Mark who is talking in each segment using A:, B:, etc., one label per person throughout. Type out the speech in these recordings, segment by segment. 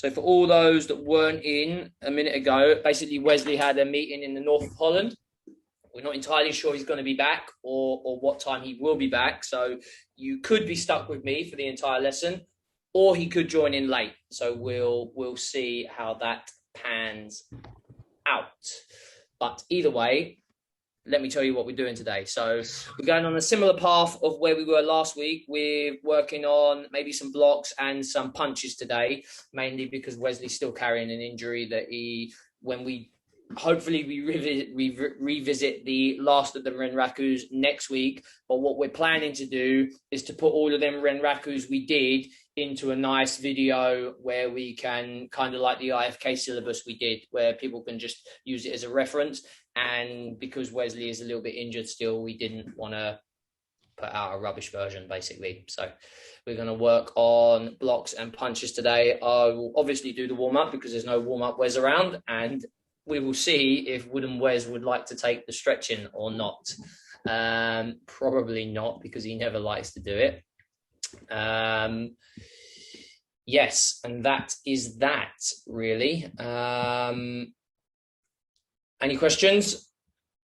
A: So for all those that weren't in a minute ago, basically Wesley had a meeting in the north of Holland. We're not entirely sure he's going to be back or what time he will be back. So you could be stuck with me for the entire lesson, or he could join in late. So we'll see how that pans out. But either way, let me tell you what we're doing today. So we're going on a similar path of where we were last week. We're working on maybe some blocks and some punches today, mainly because Wesley's still carrying an injury that when we hopefully we revisit the last of the Renrakus next week. But what we're planning to do is to put all of them Renrakus we did into a nice video where we can kind of like the IFK syllabus we did, where people can just use it as a reference. And because Wesley is a little bit injured still, we didn't want to put out a rubbish version, basically. So we're going to work on blocks and punches today. I will obviously do the warm-up because there's no warm-up Wes around, and we will see if Wooden Wes would like to take the stretching or not. Probably not, because he never likes to do it. Yes, and that is that, really. Any questions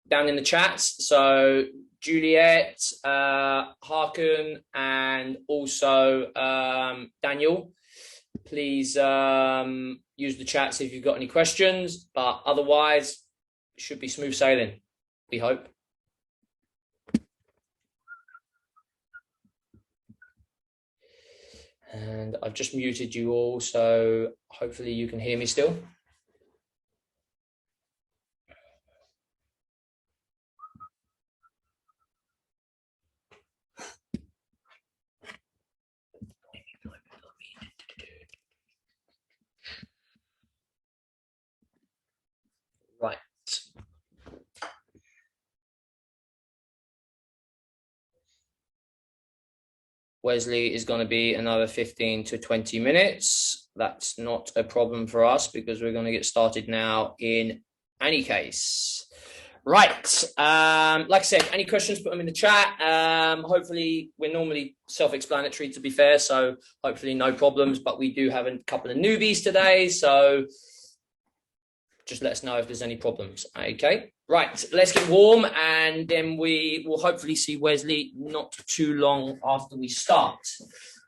A: down in the chats? So Juliet, Harkin, and also Daniel, please use the chats if you've got any questions, but otherwise it should be smooth sailing, we hope. And I've just muted you all, so hopefully you can hear me still. Right. Wesley is going to be another 15 to 20 minutes. That's not a problem for us because we're going to get started now in any case. Right. Like I said, any questions, put them in the chat. Hopefully, we're normally self-explanatory, to be fair, so hopefully no problems, but we do have a couple of newbies today, so just let us know if there's any problems. Okay. Right, let's get warm, and then we will hopefully see Wesley not too long after we start.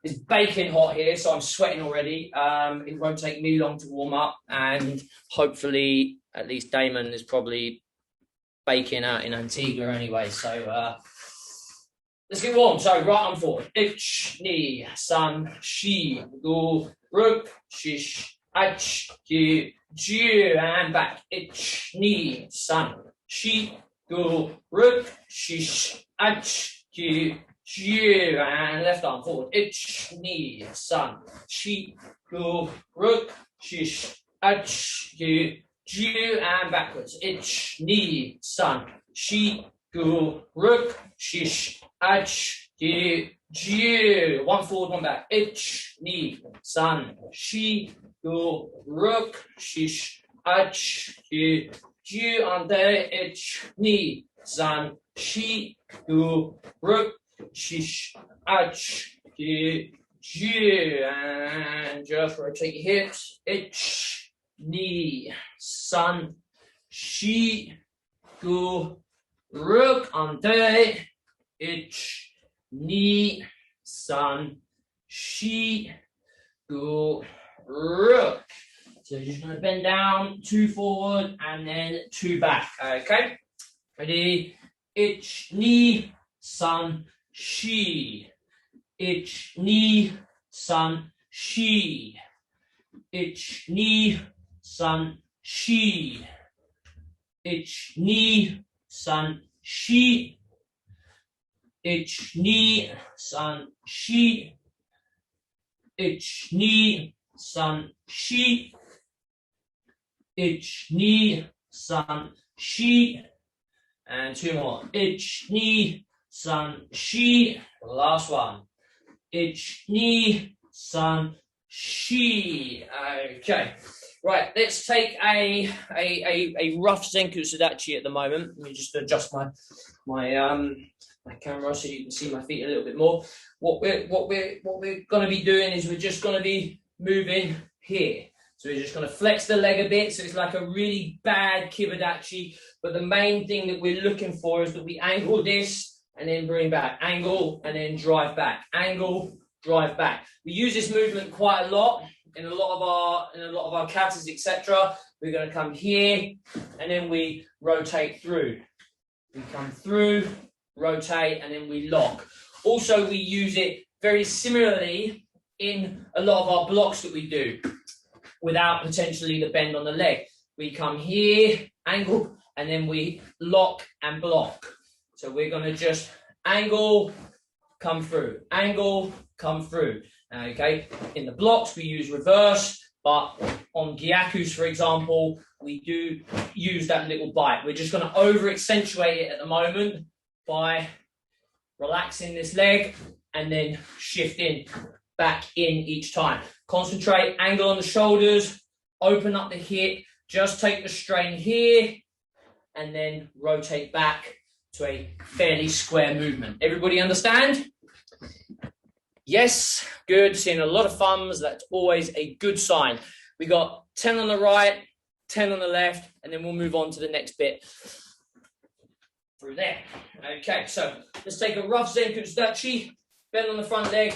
A: It's baking hot here, so I'm sweating already. It won't take me long to warm up, and hopefully, at least Damon is probably baking out in Antigua anyway. So let's get warm. So right arm forward. Ich, ni, san, shi, gu, ruk, shish, ach, ki, ju, and back. Ich, ni, san, shi, gu, ruk, shish, ach, ki, ju, and left arm forward. Ich, ni, san, shi, gu, ruk, shish, ach, ki, ju, and backwards. Ich, ni, san, shi, gu, ruk, shish, ach, ki, ju. One forward, one back. Ich, ni, san, shi, gu, ruk, shish, ach, ki, ju. And there, ich, ni, san, shi, gu, ruk, shish, ach, ki, ju. And just rotate your hips. Ich, ni, san, shi, gu, ruk. And there, ich, ni, san, shi, gu, ruk. So you're just going to bend down, 2 forward, and then 2 back. Okay? Ready? Ich, ni, san, shi. Ich, ni, san, shi. Ich, ni, san, shi. Ich, ni, san, shi. Ich, ni, san, shi. Ich, ni, san, shi. Ich, ni, san, shi. And 2 more. Ich, ni, san, shi. Last one. Ich, ni, san, shi. Okay. Right, let's take a rough Zenkusadachi at the moment. Let me just adjust my camera so you can see my feet a little bit more. What we're going to be doing is we're just going to be moving here. So we're just going to flex the leg a bit. So it's like a really bad Kibadachi. But the main thing that we're looking for is that we angle this and then bring back. Angle and then drive back. Angle, drive back. We use this movement quite a lot in a lot of our katas, etc. We're going to come here and then we rotate through. We come through, rotate, and then we lock. Also, we use it very similarly in a lot of our blocks that we do without potentially the bend on the leg. We come here, angle, and then we lock and block. So we're going to just angle, come through, angle, come through. Okay, in the blocks we use reverse, but on gyakus, for example, we do use that little bite. We're just going to over accentuate it at the moment by relaxing this leg and then shifting back in each time. Concentrate, angle on the shoulders, open up the hip, just take the strain here, and then rotate back to a fairly square movement. Everybody understand? Yes, good. Seeing a lot of thumbs. That's always a good sign. We got 10 on the right, 10 on the left, and then we'll move on to the next bit through there. Okay, so let's take a rough Zenkusadachi, bend on the front leg,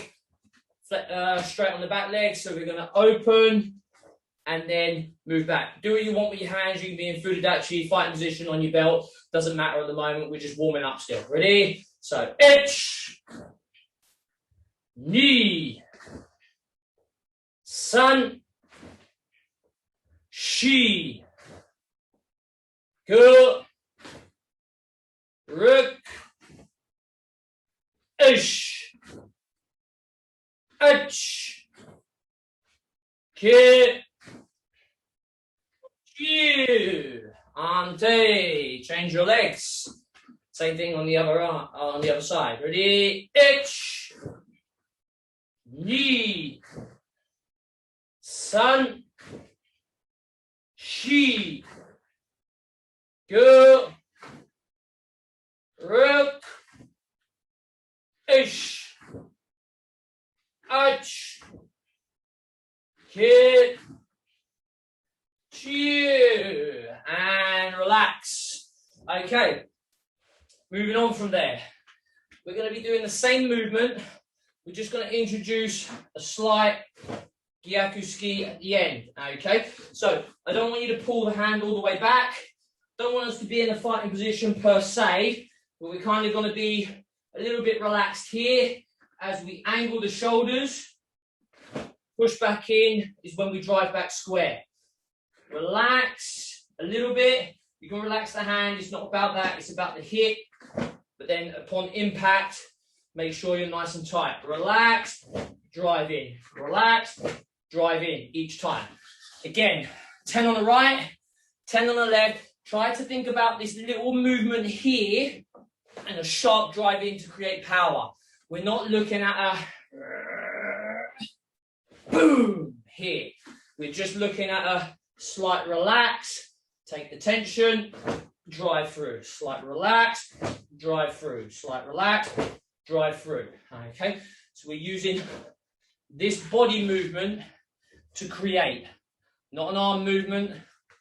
A: straight on the back leg. So we're going to open and then move back. Do what you want with your hands. You can be in Fudadachi, fighting position on your belt. Doesn't matter at the moment. We're just warming up still. Ready? So, ich, ni, san, shi, go, ruk, ish, ach, ki, you, ante. Change your legs. Same thing on the other arm, on the other side. Ready? Ich, ni, san, shi, go, ruk, ish, ach, ki, chew, and relax. Okay, moving on from there. We're going to be doing the same movement. We're just going to introduce a slight gyakuski at the end. Okay, so I don't want you to pull the hand all the way back. Don't want us to be in a fighting position per se, but we're kind of going to be a little bit relaxed here as we angle the shoulders. Push back in is when we drive back square. Relax a little bit. You can relax the hand. It's not about that. It's about the hip. But then upon impact, make sure you're nice and tight. Relax, drive in. Relax, drive in each time. Again, 10 on the right, 10 on the left. Try to think about this little movement here and a sharp drive in to create power. We're not looking at a boom here. We're just looking at a slight relax, take the tension, drive through. Slight relax, drive through. Slight relax, drive through. Okay, so we're using this body movement to create, not an arm movement,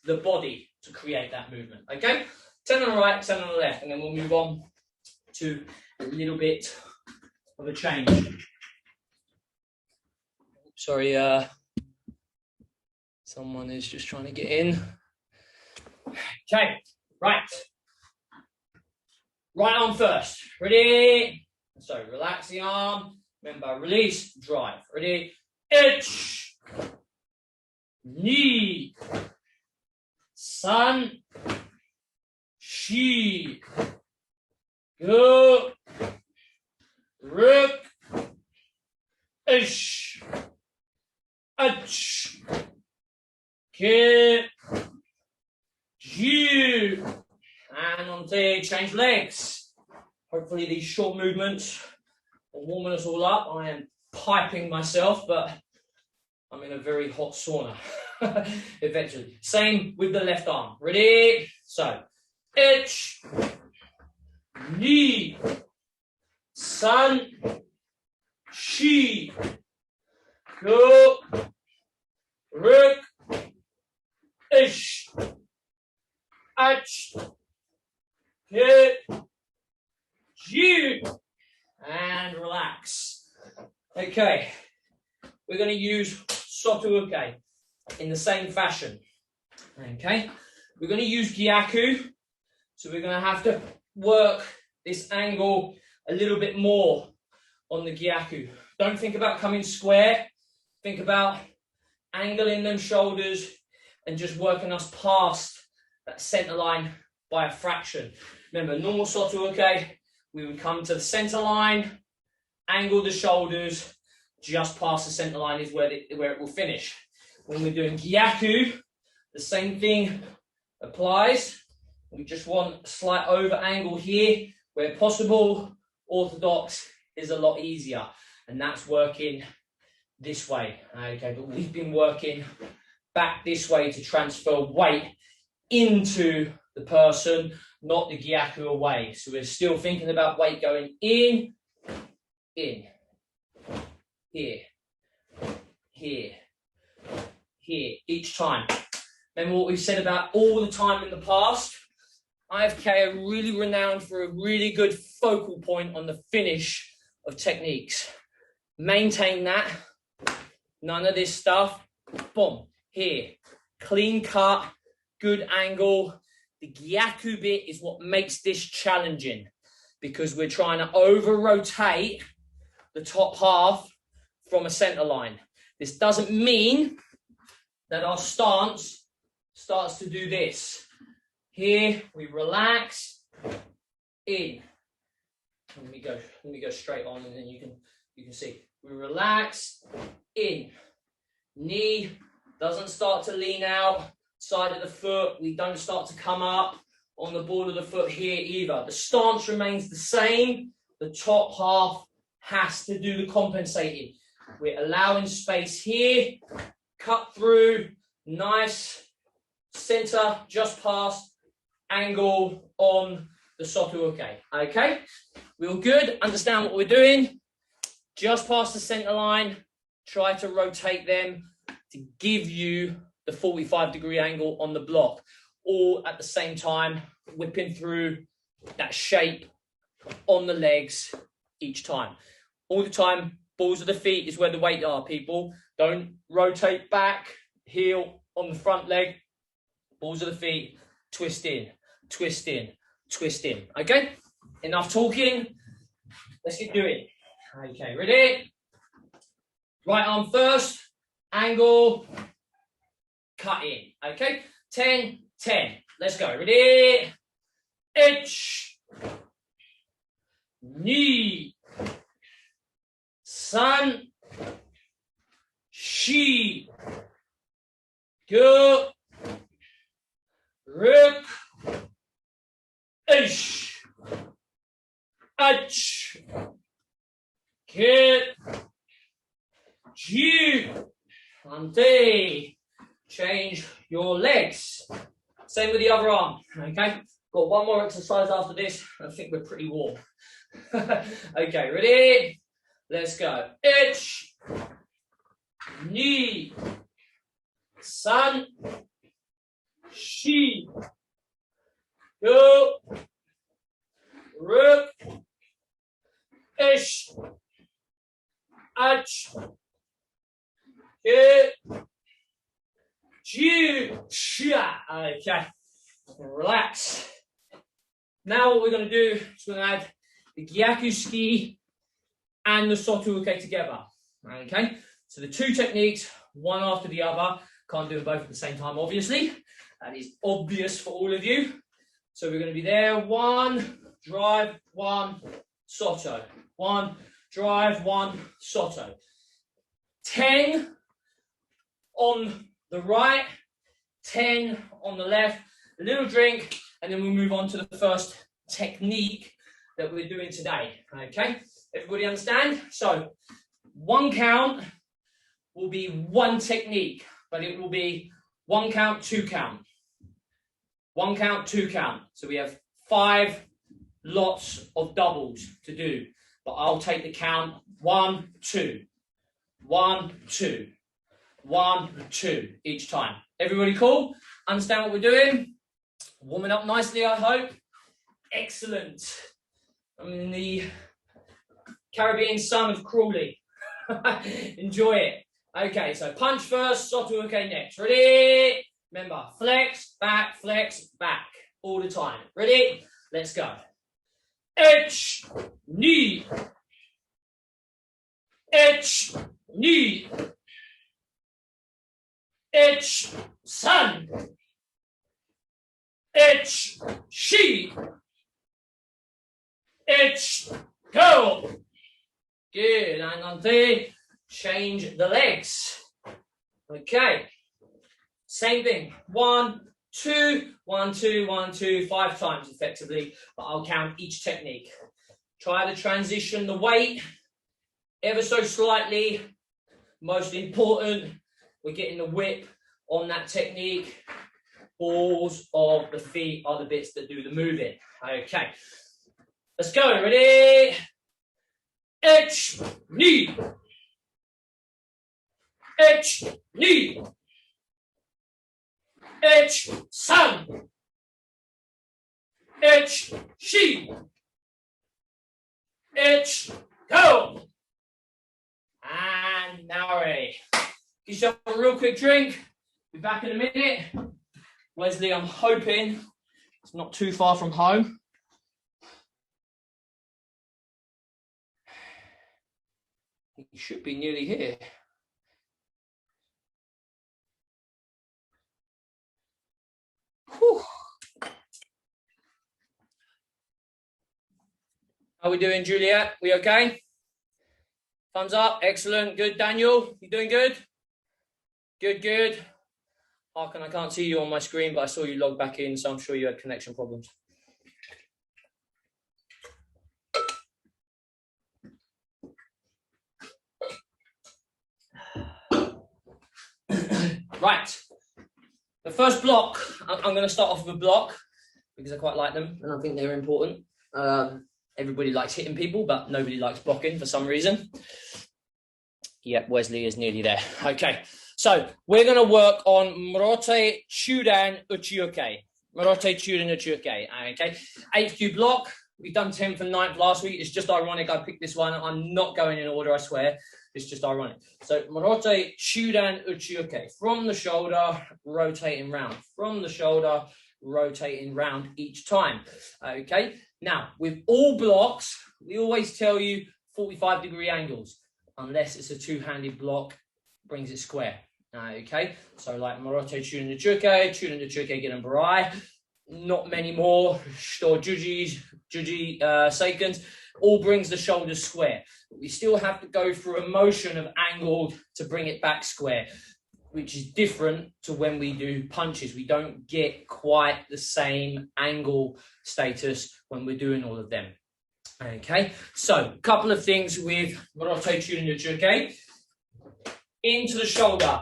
A: the body to create that movement. Okay, 10 on the right, 10 on the left, and then we'll move on to a little bit of a change. Sorry, someone is just trying to get in. Okay, right. Right arm first. Ready? So relax the arm. Remember, release, drive. Ready? Ich, ni, san, shi, go, ruk, ish, ach, ki, you, and on to change legs. Hopefully these short movements are warming us all up. I am piping myself, but I'm in a very hot sauna eventually. Same with the left arm. Ready? So, ich, ni, san, shi, go, Okay, we're going to use soto-uke in the same fashion. Okay, we're going to use gyaku, so we're going to have to work this angle a little bit more on the gyaku. Don't think about coming square, think about angling them shoulders and just working us past that center line by a fraction. Remember, normal soto-uke, we would come to the center line, angle the shoulders, just past the center line is where it will finish. When we're doing gyaku, the same thing applies. We just want a slight over angle here. Where possible, orthodox is a lot easier. And that's working this way. Okay, but we've been working back this way to transfer weight into the person, not the gyaku away. So we're still thinking about weight going in, here, here, here, each time. Remember what we've said about all the time in the past? IFK are really renowned for a really good focal point on the finish of techniques. Maintain that. None of this stuff. Boom. Here. Clean cut. Good angle. The gyaku bit is what makes this challenging because we're trying to over-rotate the top half from a center line. This doesn't mean that our stance starts to do this. Here we relax in. Let me go straight on, and then you can see. We relax in. Knee doesn't start to lean out. Side of the foot. We don't start to come up on the ball of the foot here either. The stance remains the same. The top half has to do the compensating. We're allowing space here. Cut through. Nice. Center just past. Angle on the soto-uke. Okay, we all good? Understand what we're doing? Just past the center line, try to rotate them to give you the 45-degree angle on the block, all at the same time, whipping through that shape on the legs each time. All the time, balls of the feet is where the weight are, people. Don't rotate back, heel on the front leg, balls of the feet, twist in. Twist in, twist in. Okay, enough talking. Let's get doing. Okay, ready? Right arm first, angle, cut in. Okay, 10, 10. Let's go. Ready? Ich, ni, san, shi, go, ruk, ish, ach, kit, ji, ante. Change your legs. Same with the other arm. Okay, got one more exercise after this. I think we're pretty warm. Okay, ready? Let's go. Ich, ni, san, shi, go, ruk, ish, ach, kit, ji, shia. Okay, relax. Now what we're going to do is we're going to add the gyaku ski and the soto-uke together. Okay, so the two techniques, one after the other. Can't do them both at the same time, obviously. That is obvious for all of you. So we're going to be there. One, drive, one, soto. One, drive, one, soto. 10 on the right, 10 on the left. A little drink, and then we'll move on to the first technique that we're doing today. Okay, everybody understand? So one count will be one technique, but it will be 1 count, 2 count. 1 count, 2 count. So we have 5 lots of doubles to do, but I'll take the count 1, 2, 1, 2, 1, 2 each time. Everybody cool? Understand what we're doing? Warming up nicely, I hope. Excellent. I'm in the Caribbean sun of Crawley. Enjoy it. Okay, so punch first, soto uke next. Ready? Remember, flex, back, all the time. Ready? Let's go. H, knee. H, knee. H, sun. H, she. H, go. Good. And on three, change the legs. Okay. Same thing. 1, 2, 1, 2, 1, 2, 5 times effectively, but I'll count each technique. Try to transition the weight ever so slightly. Most important, we're getting the whip on that technique. Balls of the feet are the bits that do the moving. Okay. Let's go. Ready? H, knee. H, knee. H, sun. H, she. H, go. And now we're ready. Give yourself a real quick drink. Be back in a minute. Wesley, I'm hoping it's not too far from home. You should be nearly here. Whew. How are we doing, Juliet? We okay? Thumbs up. Excellent. Good. Daniel, you doing good? Good, good. Harkin, I can't see you on my screen, but I saw you log back in, so I'm sure you had connection problems. Right. The first block, I'm going to start off with a block because I quite like them and I think they're important. Everybody likes hitting people, but nobody likes blocking for some reason. Yep, Wesley is nearly there. Okay, so we're going to work on Morote Chudan Uchiuke. Morote Chudan Uchiuke. Okay, 8th block. We've done 10th and 9th last week. It's just ironic I picked this one. I'm not going in order, I swear. It's just ironic. So Morote Chudan Uchiuke. From the shoulder, rotating round. From the shoulder, rotating round each time. Okay. Now, with all blocks, we always tell you 45-degree angles, unless it's a two-handed block, brings it square. Okay, so like Morote Chudan Uchiuke, Gidan Barai, not many more, Shito Juji Seikens, all brings the shoulders square. But we still have to go through a motion of angled to bring it back square, which is different to when we do punches. We don't get quite the same angle status when we're doing all of them. Okay, so a couple of things with Morote Chudan Uchiuke. Into the shoulder,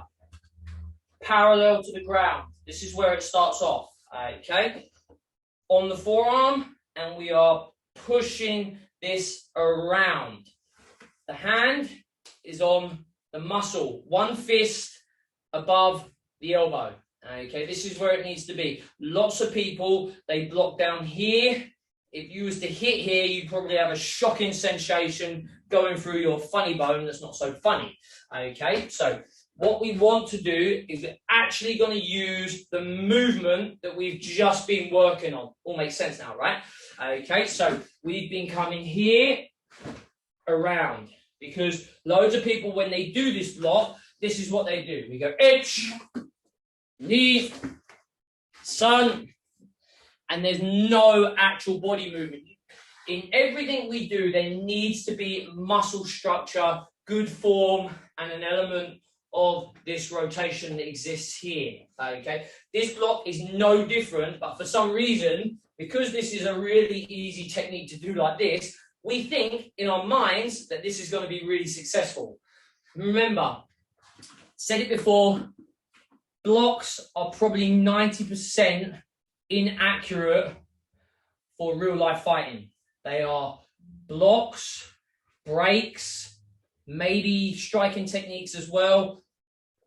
A: parallel to the ground. This is where it starts off. Okay, on the forearm, and we are pushing this around. The hand is on the muscle, one fist above the elbow. Okay, this is where it needs to be. Lots of people, they block down here. If you was to hit here, you'd probably have a shocking sensation going through your funny bone that's not so funny. Okay, so what we want to do is we're actually going to use the movement that we've just been working on. All makes sense now, right? Okay, so we've been coming here around, because loads of people, when they do this block, this is what they do. We go H, knee, sun, and there's no actual body movement. In everything we do, there needs to be muscle structure, good form, and an element of this rotation that exists here. Okay, this block is no different, but for some reason, because this is a really easy technique to do like this, we think in our minds that this is going to be really successful. Remember, said it before, blocks are probably 90% inaccurate for real life fighting. They are blocks, breaks, maybe striking techniques as well,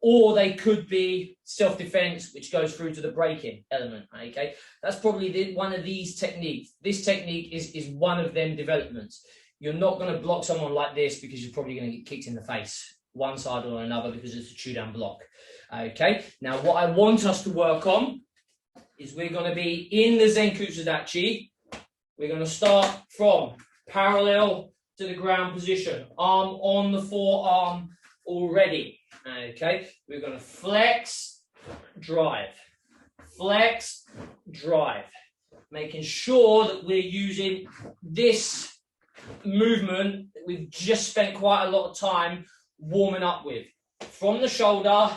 A: or they could be self-defense, which goes through to the breaking element. Okay, that's probably one of these techniques. This technique is one of them developments. You're not going to block someone like this because you're probably going to get kicked in the face, one side or another, because it's a two-down block. Okay, now what I want us to work on is we're going to be in the Zenkusadachi. We're going to start from parallel to the ground position, arm on the forearm already. Okay, we're going to flex, drive, making sure that we're using this movement that we've just spent quite a lot of time warming up with. From the shoulder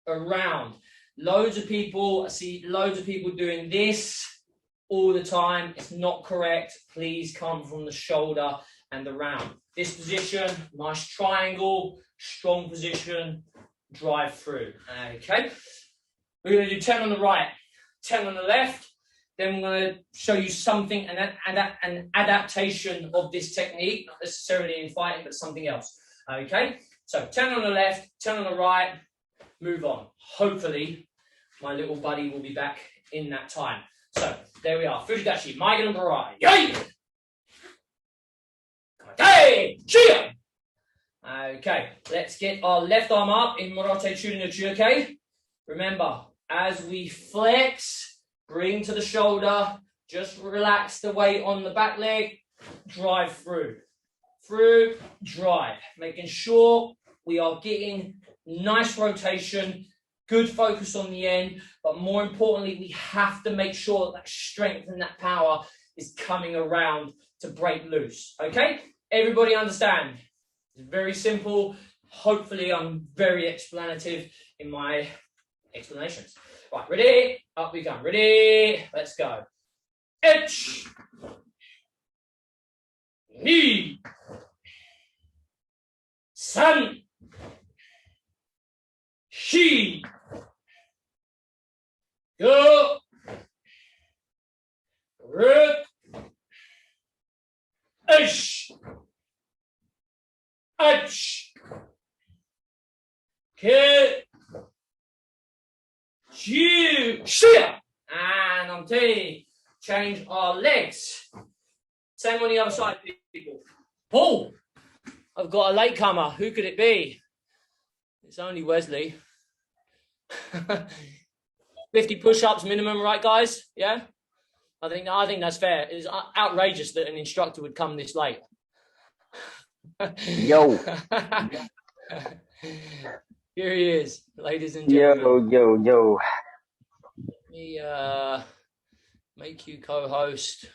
A: around. Loads of people, I see loads of people doing this all the time. It's not correct. Please come from the shoulder and around. This position, nice triangle, strong position, drive through. Okay. We're going to do 10 on the right, 10 on the left. Then we're going to show you something, an adaptation of this technique, not necessarily in fighting, but something else. Okay. So 10 on the left, 10 on the right, move on. Hopefully, my little buddy will be back in that time. So there we are. Fujidashi, Maigen and Barai. Yay! Okay, let's get our left arm up in Morote Churi no Chuke. Remember, as we flex, bring to the shoulder, just relax the weight on the back leg, drive through, drive, making sure we are getting nice rotation, good focus on the end, but more importantly, we have to make sure that strength and that power is coming around to break loose. Okay? Everybody understand? It's very simple. Hopefully, I'm very explanative in my explanations. Right, ready? Up we come. Ready? Let's go. Ichi, ni, san, shi, go, ruk, ish, ach, ke, ju, shia. And on T, change our legs. Same on the other side, people. Oh, I've got a latecomer. Who could it be? It's only Wesley. 50 push-ups minimum, right, guys? Yeah? I think that's fair. It's outrageous that an instructor would come this late.
B: Yo.
A: Here he is, ladies and gentlemen.
B: Yo.
A: Let me make you co-host.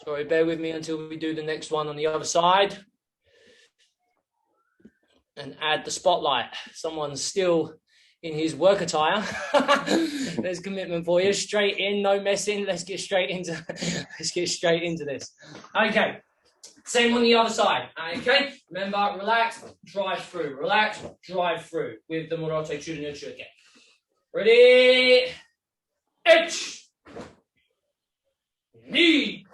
A: Sorry, bear with me until we do the next one on the other side. And add the spotlight. Someone's still in his work attire. There's commitment for you. Straight in, no messing. Let's get straight into this. Okay. Same on the other side. Okay. Remember, relax, drive through. Relax, drive through with the Morote Churi no Chuke. Ready? Ichi, ni,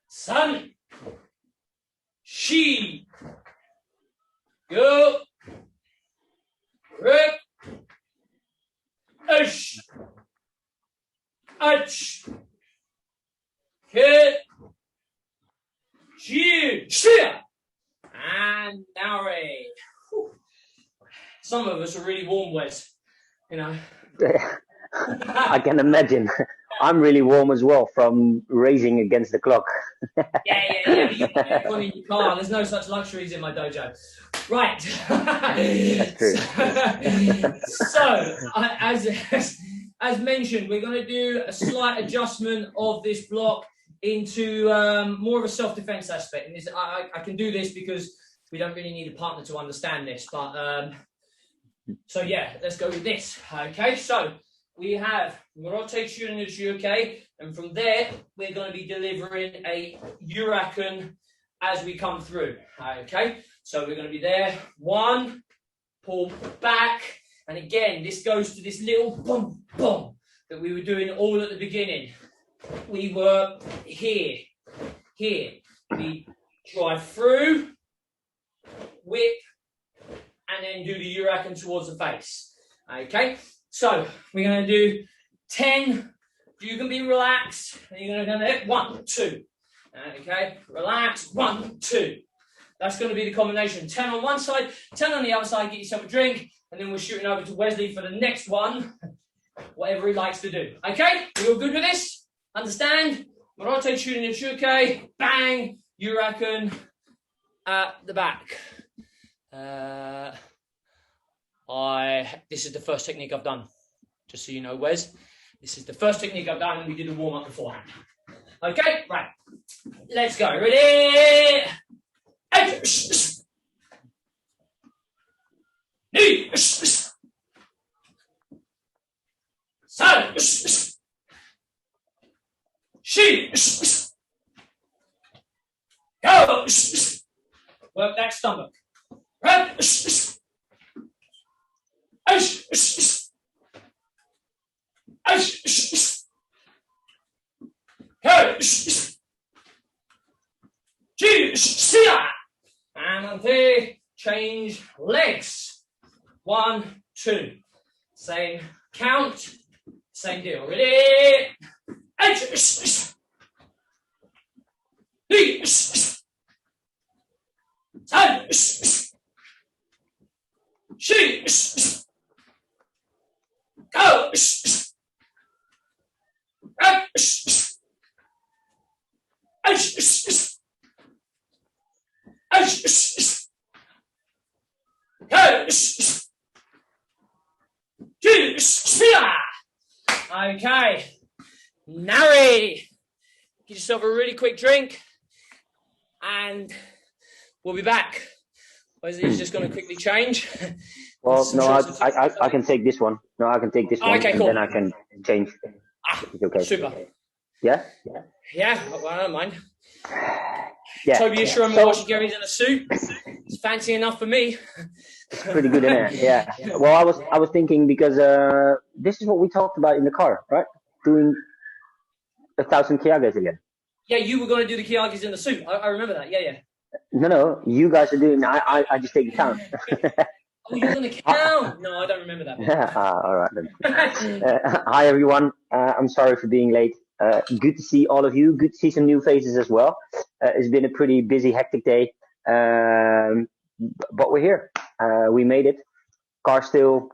A: san, shi, go, rip, ish, ach, ke, ji, shia. And now ready. Some of us are really warm, Wes. You know.
B: I can imagine. I'm really warm as well from racing against the clock.
A: Yeah. You can do one in your car. There's no such luxuries in my dojo. Right.
B: That's true.
A: So, as mentioned, we're going to do a slight adjustment of this block into more of a self-defense aspect. And I can do this because we don't really need a partner to understand this. But so yeah, let's go with this. Okay, so we have Morote Churi no Chuke, and from there we're going to be delivering a Uraken as we come through. Okay, so we're going to be there. One, pull back, and again this goes to this little boom boom that we were doing all at the beginning. We were here. We drive through, whip, and then do the Uraken towards the face. Okay, so we're going to do 10. You can be relaxed. And you're going to go there. 1, 2, Okay, relax. 1, 2. That's going to be the combination. 10 on one side, 10 on the other side. Get yourself a drink, and then we're shooting over to Wesley for the next one, whatever he likes to do. Okay, you all good with this? Understand? Morote shooting in Shuke, bang, Urakan at the back. This is the first technique I've done. Just so you know, Wes, this is the first technique I've done, and we did a warm up beforehand. Okay, right. Let's go. Ready? Knee. Sun. She. Go. Work that stomach. Run. And change legs. 1, 2. Same count. Same deal. Ready? Go. Okay, Nari, get yourself a really quick drink, and we'll be back. Wesley's just going to quickly change.
B: Well, no, I can take this one. No, I can take this one,
A: okay, cool.
B: And then I can change.
A: Okay. Super.
B: Yeah?
A: Yeah, well, I don't mind.
B: Yeah.
A: Toby Ishram and Washi Gary's in a suit. It's fancy enough for me.
B: It's pretty good, isn't it? Yeah. Well, I was thinking because this is what we talked about in the car, right? Doing 1,000 Kiagas again.
A: Yeah, you were going to do the Kiagis in the suit. I remember that. Yeah.
B: No, you guys are doing. I just take the count.
A: Oh, you're going to count? No, I don't remember that.
B: All right then. Hi everyone. I'm sorry for being late. Good to see all of you. Good to see some new faces as well. It's been a pretty busy, hectic day, but we're here. We made it. Car still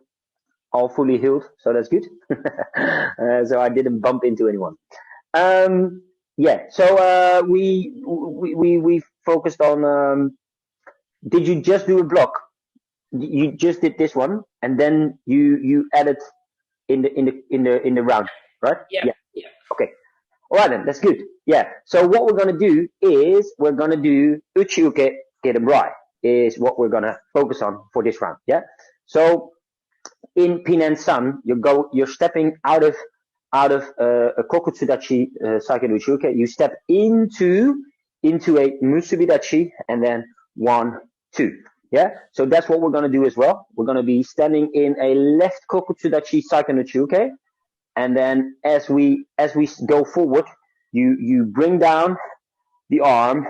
B: all fully healed, so that's good. So I didn't bump into anyone. So we focused on. Did you just do a block? You just did this one, and then you added in the round, right?
A: Yeah.
B: Okay. All right then, that's good. Yeah. So what we're gonna do is we're gonna do uchiuke gedemrai is what we're gonna focus on for this round. Yeah. So in Pinan San, you're stepping out of a Kokutsudachi Saikado Uchiuke. You step into a Musubidachi, and then 1, 2. Yeah, so that's what we're going to do as well. We're going to be standing in a left Kokutsudachi Saikado Uchiuke, and then as we go forward, you bring down the arm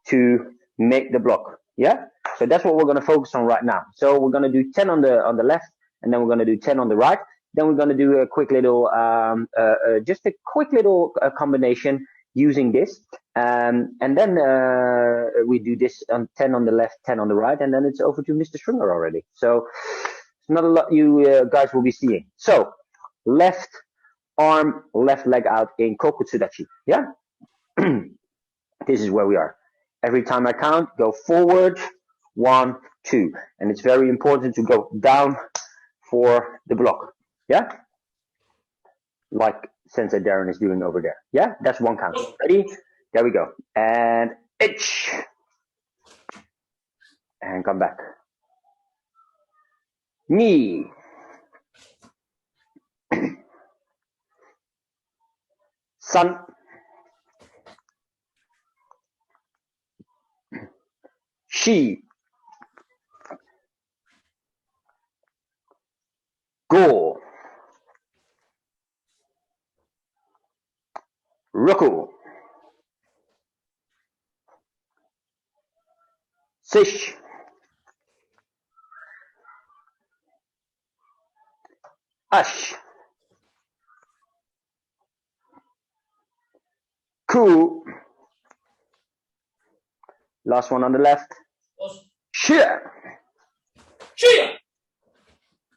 B: to make the block. Yeah, so that's what we're going to focus on right now. So we're going to do 10 on the left, and then we're going to do 10 on the right. Then we're going to do a quick little combination using this, and then we do this on 10 on the left, 10 on the right, and then it's over to Mr. Stringer already. So it's not a lot you guys will be seeing. So left arm, left leg out in Kokutsudachi. Yeah, this is where we are. Every time I count, go forward, 1, 2, and it's very important to go down for the block. Yeah, like Sensei Darren is doing over there. Yeah, that's 1 count. Ready? There we go. And itch. And come back. Knee. Sun. Shi. Go. Roku. Sish. Ash. Ku. Last one on the left. Shia.
A: Shia.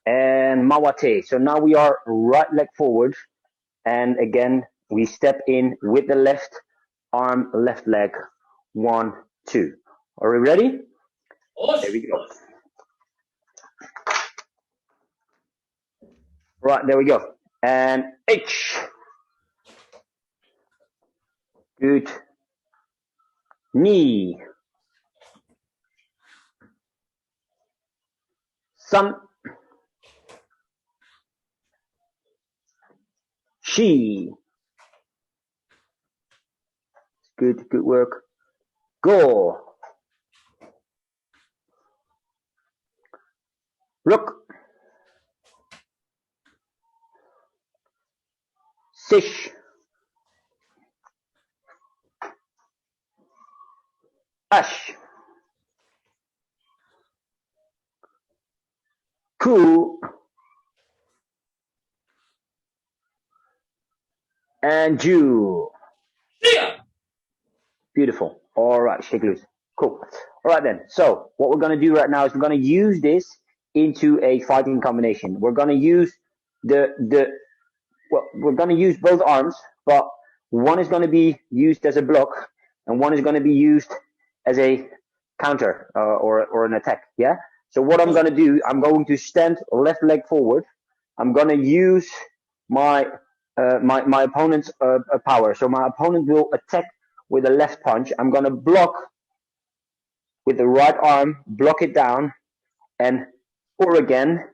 B: And Mawate. So now we are right leg forward. And again, we step in with the left arm, left leg. 1, 2. Are we ready? There we go. Right, there we go. And H. Good. Knee. Sun. She. Good, good work. Go. Rook. Sish. Ash. Ku. And Ju.
A: Shia.
B: Beautiful. All right, shake loose. Cool. All right then. So what we're going to do right now is we're going to use this into a fighting combination. We're going to use we're going to use both arms, but one is going to be used as a block and one is going to be used as a counter or an attack. Yeah. So what I'm going to do, I'm going to stand left leg forward. I'm going to use my my opponent's power. So my opponent will attack with a left punch. I'm going to block with the right arm, block it down, and or again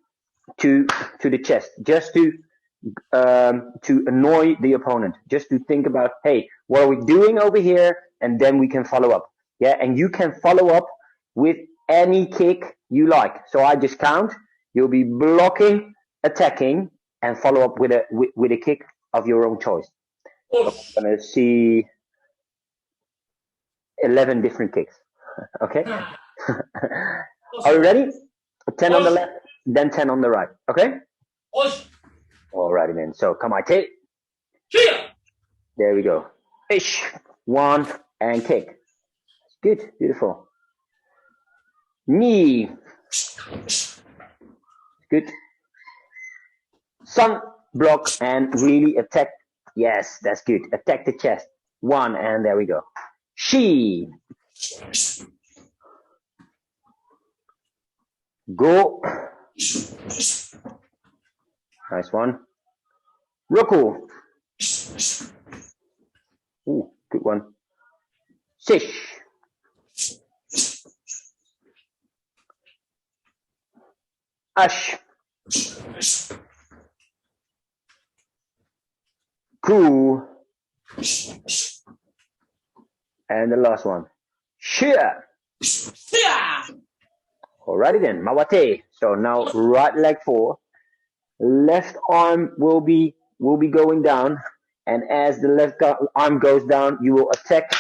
B: to the chest, just to annoy the opponent, just to think about, hey, what are we doing over here, and then we can follow up. Yeah, and you can follow up with any kick you like. So I just count. You'll be blocking, attacking, and follow up with a kick of your own choice. So I'm gonna see 11 different kicks. Okay. Are you ready? 10 on the left, then 10 on the right. Okay. Alrighty then. So come on, take. There we go. Ish. 1 and kick. Good. Beautiful. Knee. Good. Sun, block, and really attack. Yes, that's good. Attack the chest. 1, and there we go. She. Go. Nice one. Roku. Ooh, good one. Sish. Ash. Ku. And the last one. Shia. Alrighty then, Mawate. So now right leg forward. Left arm will be going down, and as the left arm goes down, you will attack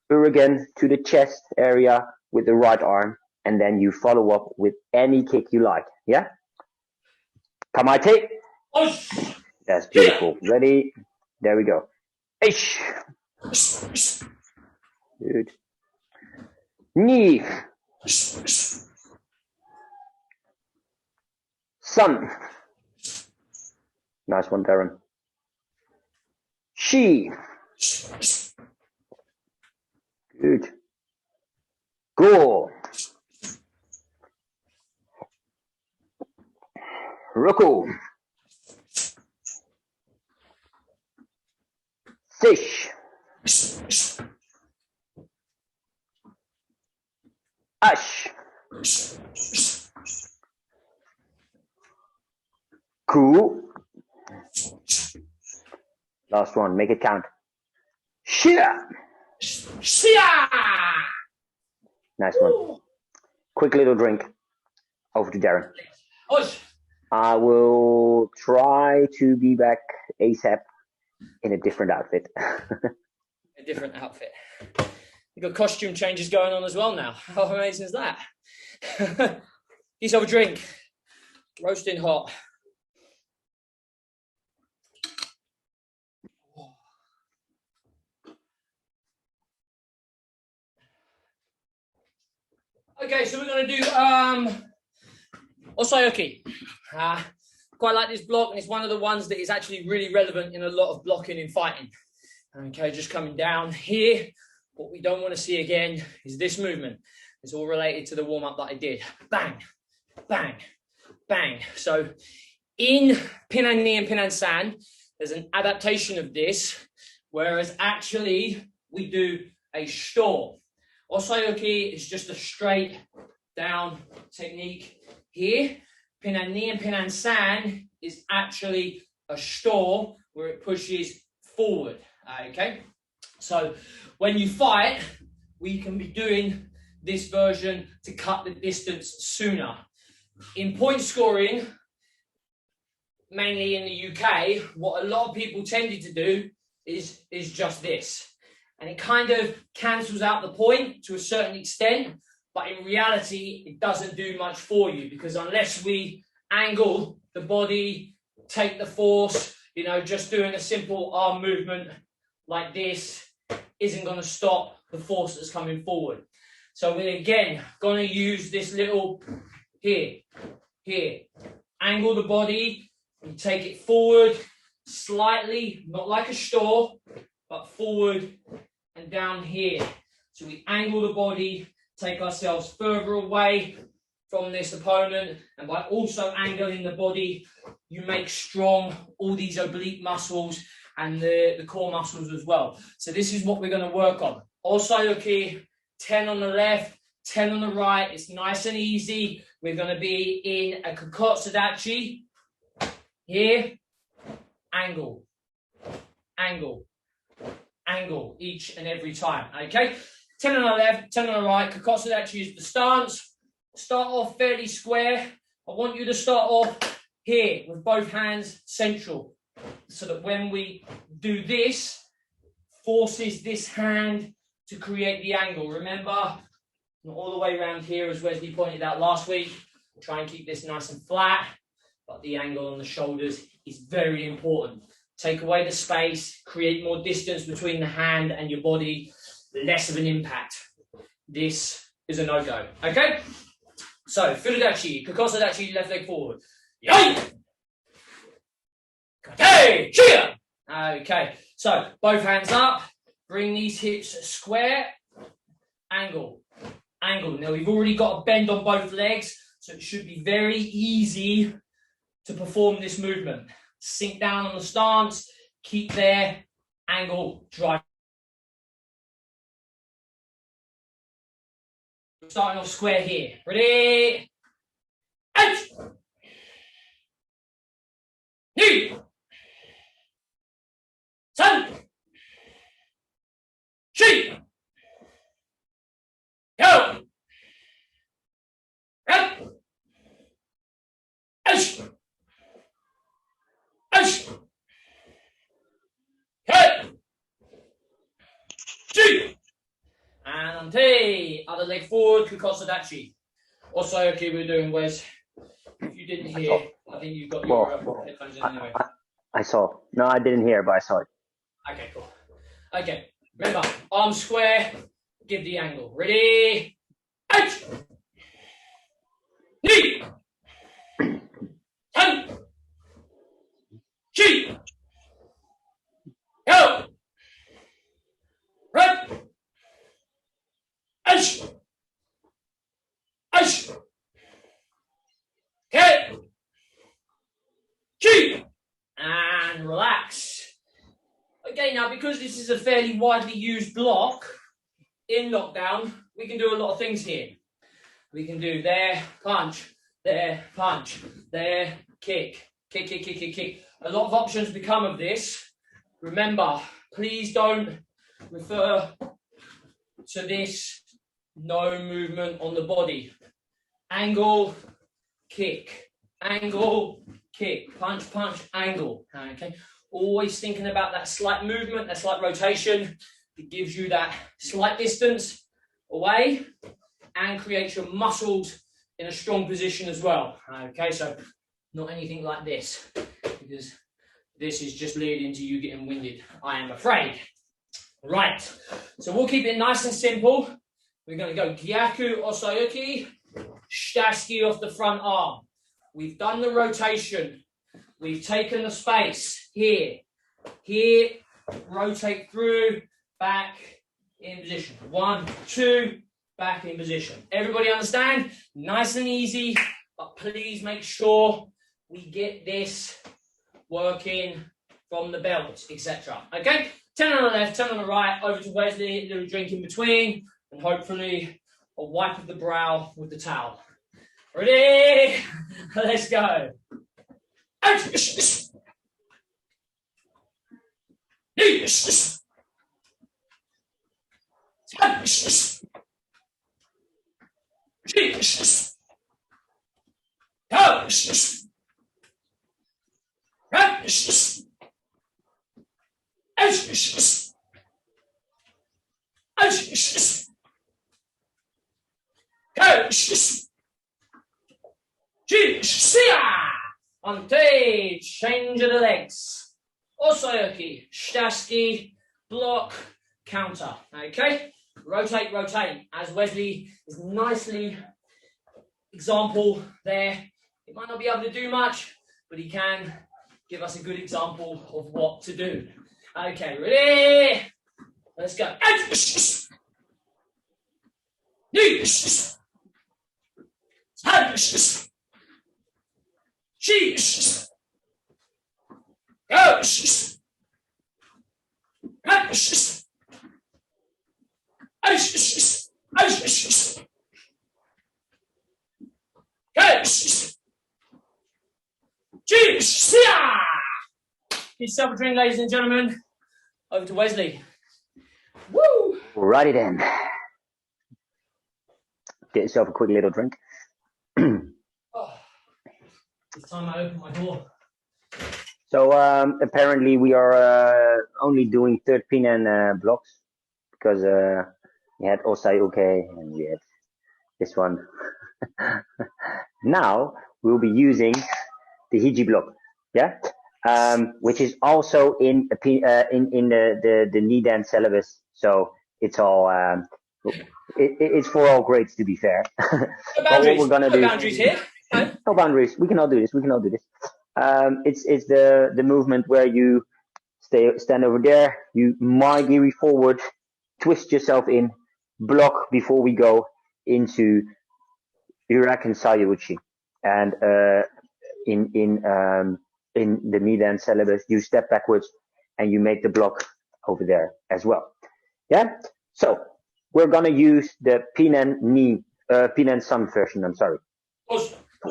B: again to the chest area with the right arm, and then you follow up with any kick you like. Yeah. Kamate. That's beautiful. Ready? There we go. Ish. Good. Knee. Sun. Nice one, Darren. She. Good. Go. Roku. Fish. Ash. Ku. Last one, make it count. Shia. Nice one. Quick little drink. Over to Darren. I will try to be back ASAP in a different outfit.
A: A different outfit. You've got costume changes going on as well now. How amazing is that? Yourself a drink. Roasting hot. Okay, so we're going to do Osayaki. Quite like this block, and it's one of the ones that is actually really relevant in a lot of blocking in fighting. Okay, just coming down here. What we don't want to see again is this movement. It's all related to the warm-up that I did. Bang, bang, bang. So in Pinan Ni and Pinan San, there's an adaptation of this, whereas actually we do a store. Osayaki is just a straight down technique here. Pinan Ni and Pinan San is actually a store where it pushes forward. Okay, so when you fight, we can be doing this version to cut the distance sooner. In point scoring, mainly in the UK, what a lot of people tended to do is just this. And it kind of cancels out the point to a certain extent, but in reality, it doesn't do much for you, because unless we angle the body, take the force, you know, just doing a simple arm movement like this isn't going to stop the force that's coming forward. So we're again going to use this little here, angle the body, and take it forward slightly, not like a store, but forward and down here. So we angle the body, take ourselves further away from this opponent, and by also angling the body, you make strong all these oblique muscles and the core muscles as well. So this is what we're going to work on. Osayaki, 10 on the left, 10 on the right. It's nice and easy. We're going to be in a Zenkusadachi. Here, angle, angle, angle each and every time. Okay, 10 on the left, 10 on the right. Zenkusadachi is the stance. Start off fairly square. I want you to start off here with both hands central, so that when we do this, forces this hand to create the angle. Remember, not all the way around here, as Wesley pointed out last week. Try and keep this nice and flat, but the angle on the shoulders is very important. Take away the space, create more distance between the hand and your body, less of an impact. This is a no-go, okay? So, Furudachi, Zenkusadachi, left leg forward. Yay! Kate, cheer! Okay, so both hands up, bring these hips square, angle, angle. Now we've already got a bend on both legs, so it should be very easy to perform this movement. Sink down on the stance, keep there, angle, drive. Starting off square here. Ready? Out! Knee! Sun! Sheep! Go! Up! Ash! Ash! Cut! Sheep! And T, other leg forward, Zenkusadachi. Osayaki we're doing, Wes. If you didn't hear, I think you've got your headphones in anyway.
B: I saw. No, I didn't hear, but I saw it.
A: Okay, cool. Okay, remember, arm square, give the angle. Ready? Out! Knee! Ten! Sheep! Go! Run! Ash! Ash! Okay! Sheep! And relax. Okay, now because this is a fairly widely used block in lockdown, we can do a lot of things here. We can do there, punch, there, punch, there, kick, kick, kick, kick, kick, kick. A lot of options become of this. Remember, please don't refer to this no movement on the body. Angle, kick, angle, kick, punch, punch, angle. Okay, always thinking about that slight movement, that slight rotation. It gives you that slight distance away and creates your muscles in a strong position as well. Okay, so not anything like this, because this is just leading to you getting winded, I am afraid. Right, so we'll keep it nice and simple. We're going to go Gyaku Osayaki, Shitasuki off the front arm. We've done the rotation. We've taken the space here, rotate through, back in position. 1, 2, back in position. Everybody understand? Nice and easy, but please make sure we get this working from the belt, etc. Okay? 10 on the left, 10 on the right, over to Wesley, a little drink in between, and hopefully a wipe of the brow with the towel. Ready? Let's go. Ante, change of the legs. Osayaki, Shitasuki, block, counter. Okay? Rotate, rotate. As Wesley is nicely example there. He might not be able to do much, but he can give us a good example of what to do. Okay, ready? Let's go. Yourself a drink, ladies and gentlemen. Over to Wesley. Woo!
B: Righty then. Get yourself a quick little drink.
A: Oh, it's time I open my door.
B: So apparently we are only doing third Pinan blocks because we had Osayaki and we had this one. Now we'll be using the Hiji block, yeah, which is also in the Nidan syllabus. So it's all it's for all grades, to be fair.
A: No boundaries. What we're gonna do? Boundaries here.
B: No boundaries. We can all do this. We can all do this. It's the movement where you stand over there, you maigiri forward, twist yourself in, block before we go into Uraken Sayuchi. And in the Nidan syllabus, you step backwards and you make the block over there as well. Yeah. So we're gonna use the Pinan Sun version. I'm sorry.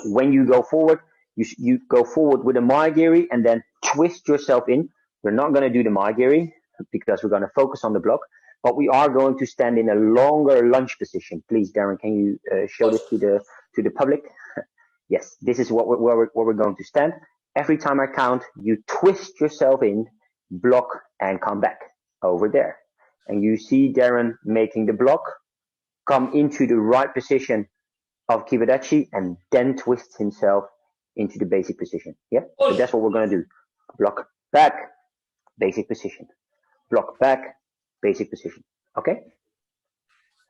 B: When you go forward, you go forward with a maigiri and then twist yourself in. We're not going to do the maigiri because we're going to focus on the block, but we are going to stand in a longer lunge position. Please, Darren, can you show this to the public? Yes, this is what we're going to stand. Every time I count, you twist yourself in, block, and come back over there. And you see Darren making the block, come into the right position of Hekadachi, and then twist himself into the basic position. Yeah, so that's what we're going to do. Block back, basic position. Block back, basic position. Okay?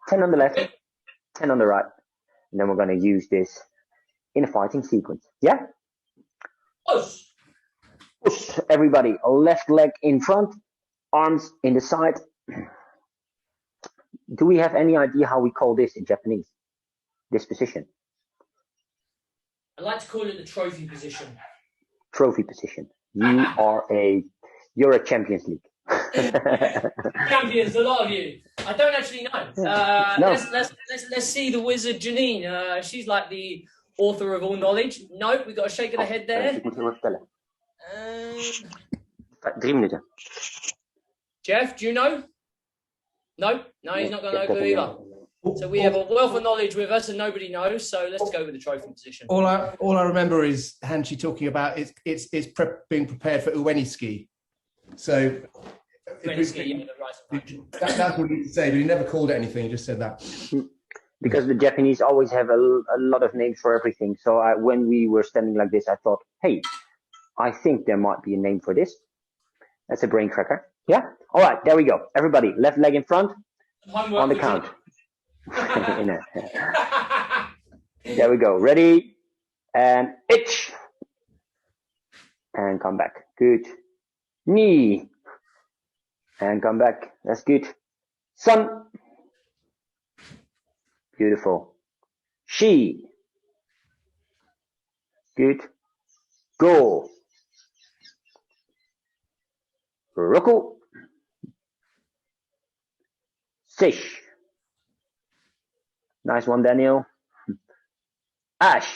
B: 10 on the left, 10 on the right. And then we're going to use this in a fighting sequence. Yeah? Push. Push, everybody. Left leg in front, arms in the side. Do we have any idea how we call this in Japanese? This position?
A: I like to call it the trophy position.
B: Trophy position. You're a Champions League.
A: Champions, a lot of you. I don't actually know. No. Let's see the wizard Janine. She's like the author of all knowledge. Nope, we've got a shake of the head there.
B: 3 minuten.
A: Jeff, do you know? No, he's not going to know either. So we have a wealth of knowledge with us and nobody knows, so let's go with the trophy position.
C: All I remember is Hanshi talking about it's being prepared for Ueni ski. So
A: that's
C: what he said, but he never called it anything, he just said that.
B: Because the Japanese always have a lot of names for everything. So when we were standing like this, I thought, hey, I think there might be a name for this. That's a brain cracker. Yeah? All right, there we go. Everybody, left leg in front on the count. There we go. Ready? And itch. And come back. Good. Knee. And come back. That's good. Sun. Beautiful. She. Good. Go. Roku. Fish. Nice one, Daniel. Ash.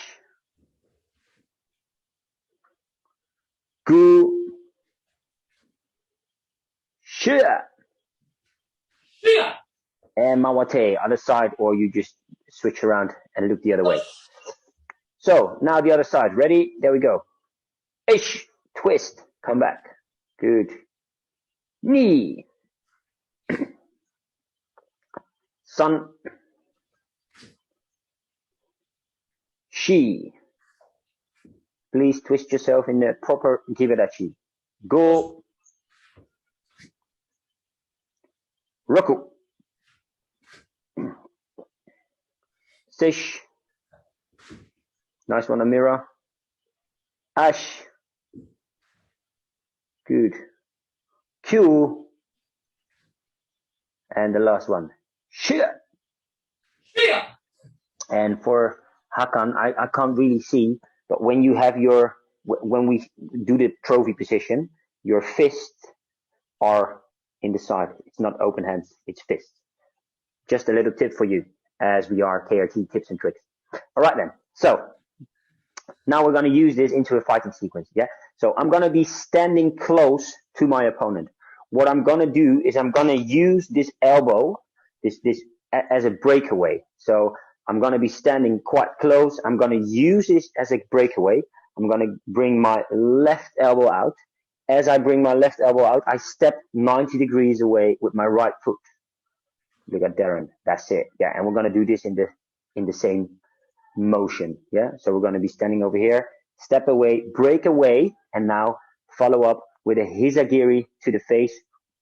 B: Gu. Shia. And Mawate, other side, or you just switch around and look the other way. So now the other side. Ready? There we go. Ish. Twist. Come back. Good. Knee. Sun. She. Please twist yourself in the proper Hekadachi. Go. Roku. Sish. Nice one, Amira. Ash. Good. Q. And the last one. Shia. And for Hakan, I can't really see, but when you have when we do the trophy position, your fists are in the side. It's not open hands, it's fists. Just a little tip for you, as we are KRT tips and tricks. All right then. So now we're going to use this into a fighting sequence. Yeah. So I'm going to be standing close to my opponent. What I'm going to do is I'm going to use this elbow, this as a breakaway. So I'm going to be standing quite close. I'm going to use this as a breakaway. I'm going to bring my left elbow out. As I bring my left elbow out, I step 90 degrees away with my right foot. Look at Darren. That's it. Yeah, and we're going to do this in the same motion. Yeah, so we're going to be standing over here, step away, break away, and now follow up with a hizagiri to the face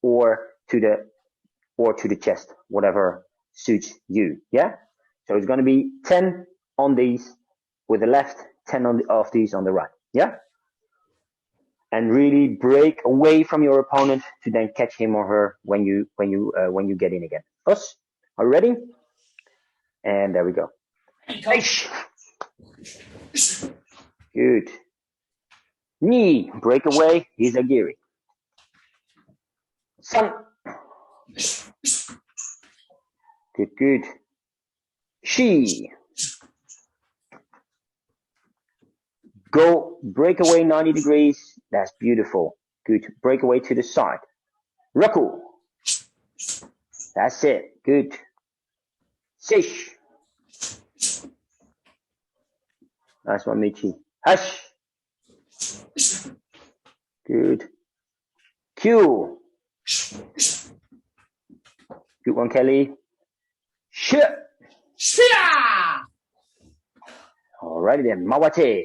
B: or to the chest, whatever suits you. Yeah. So it's going to be 10 on these with the left, 10 of these on the right. Yeah. And really break away from your opponent to then catch him or her when you get in again. Us, are you ready? And there we go. Good. Knee, break away, hizagiri. Sun. Good, good. She. Go, break away 90 degrees. That's beautiful. Good. Break away to the side. Roku. That's it. Good. Sish. Nice one, Michi. Hush. Good. Q. Good one, Kelly. Sh. Alrighty then. Mawate.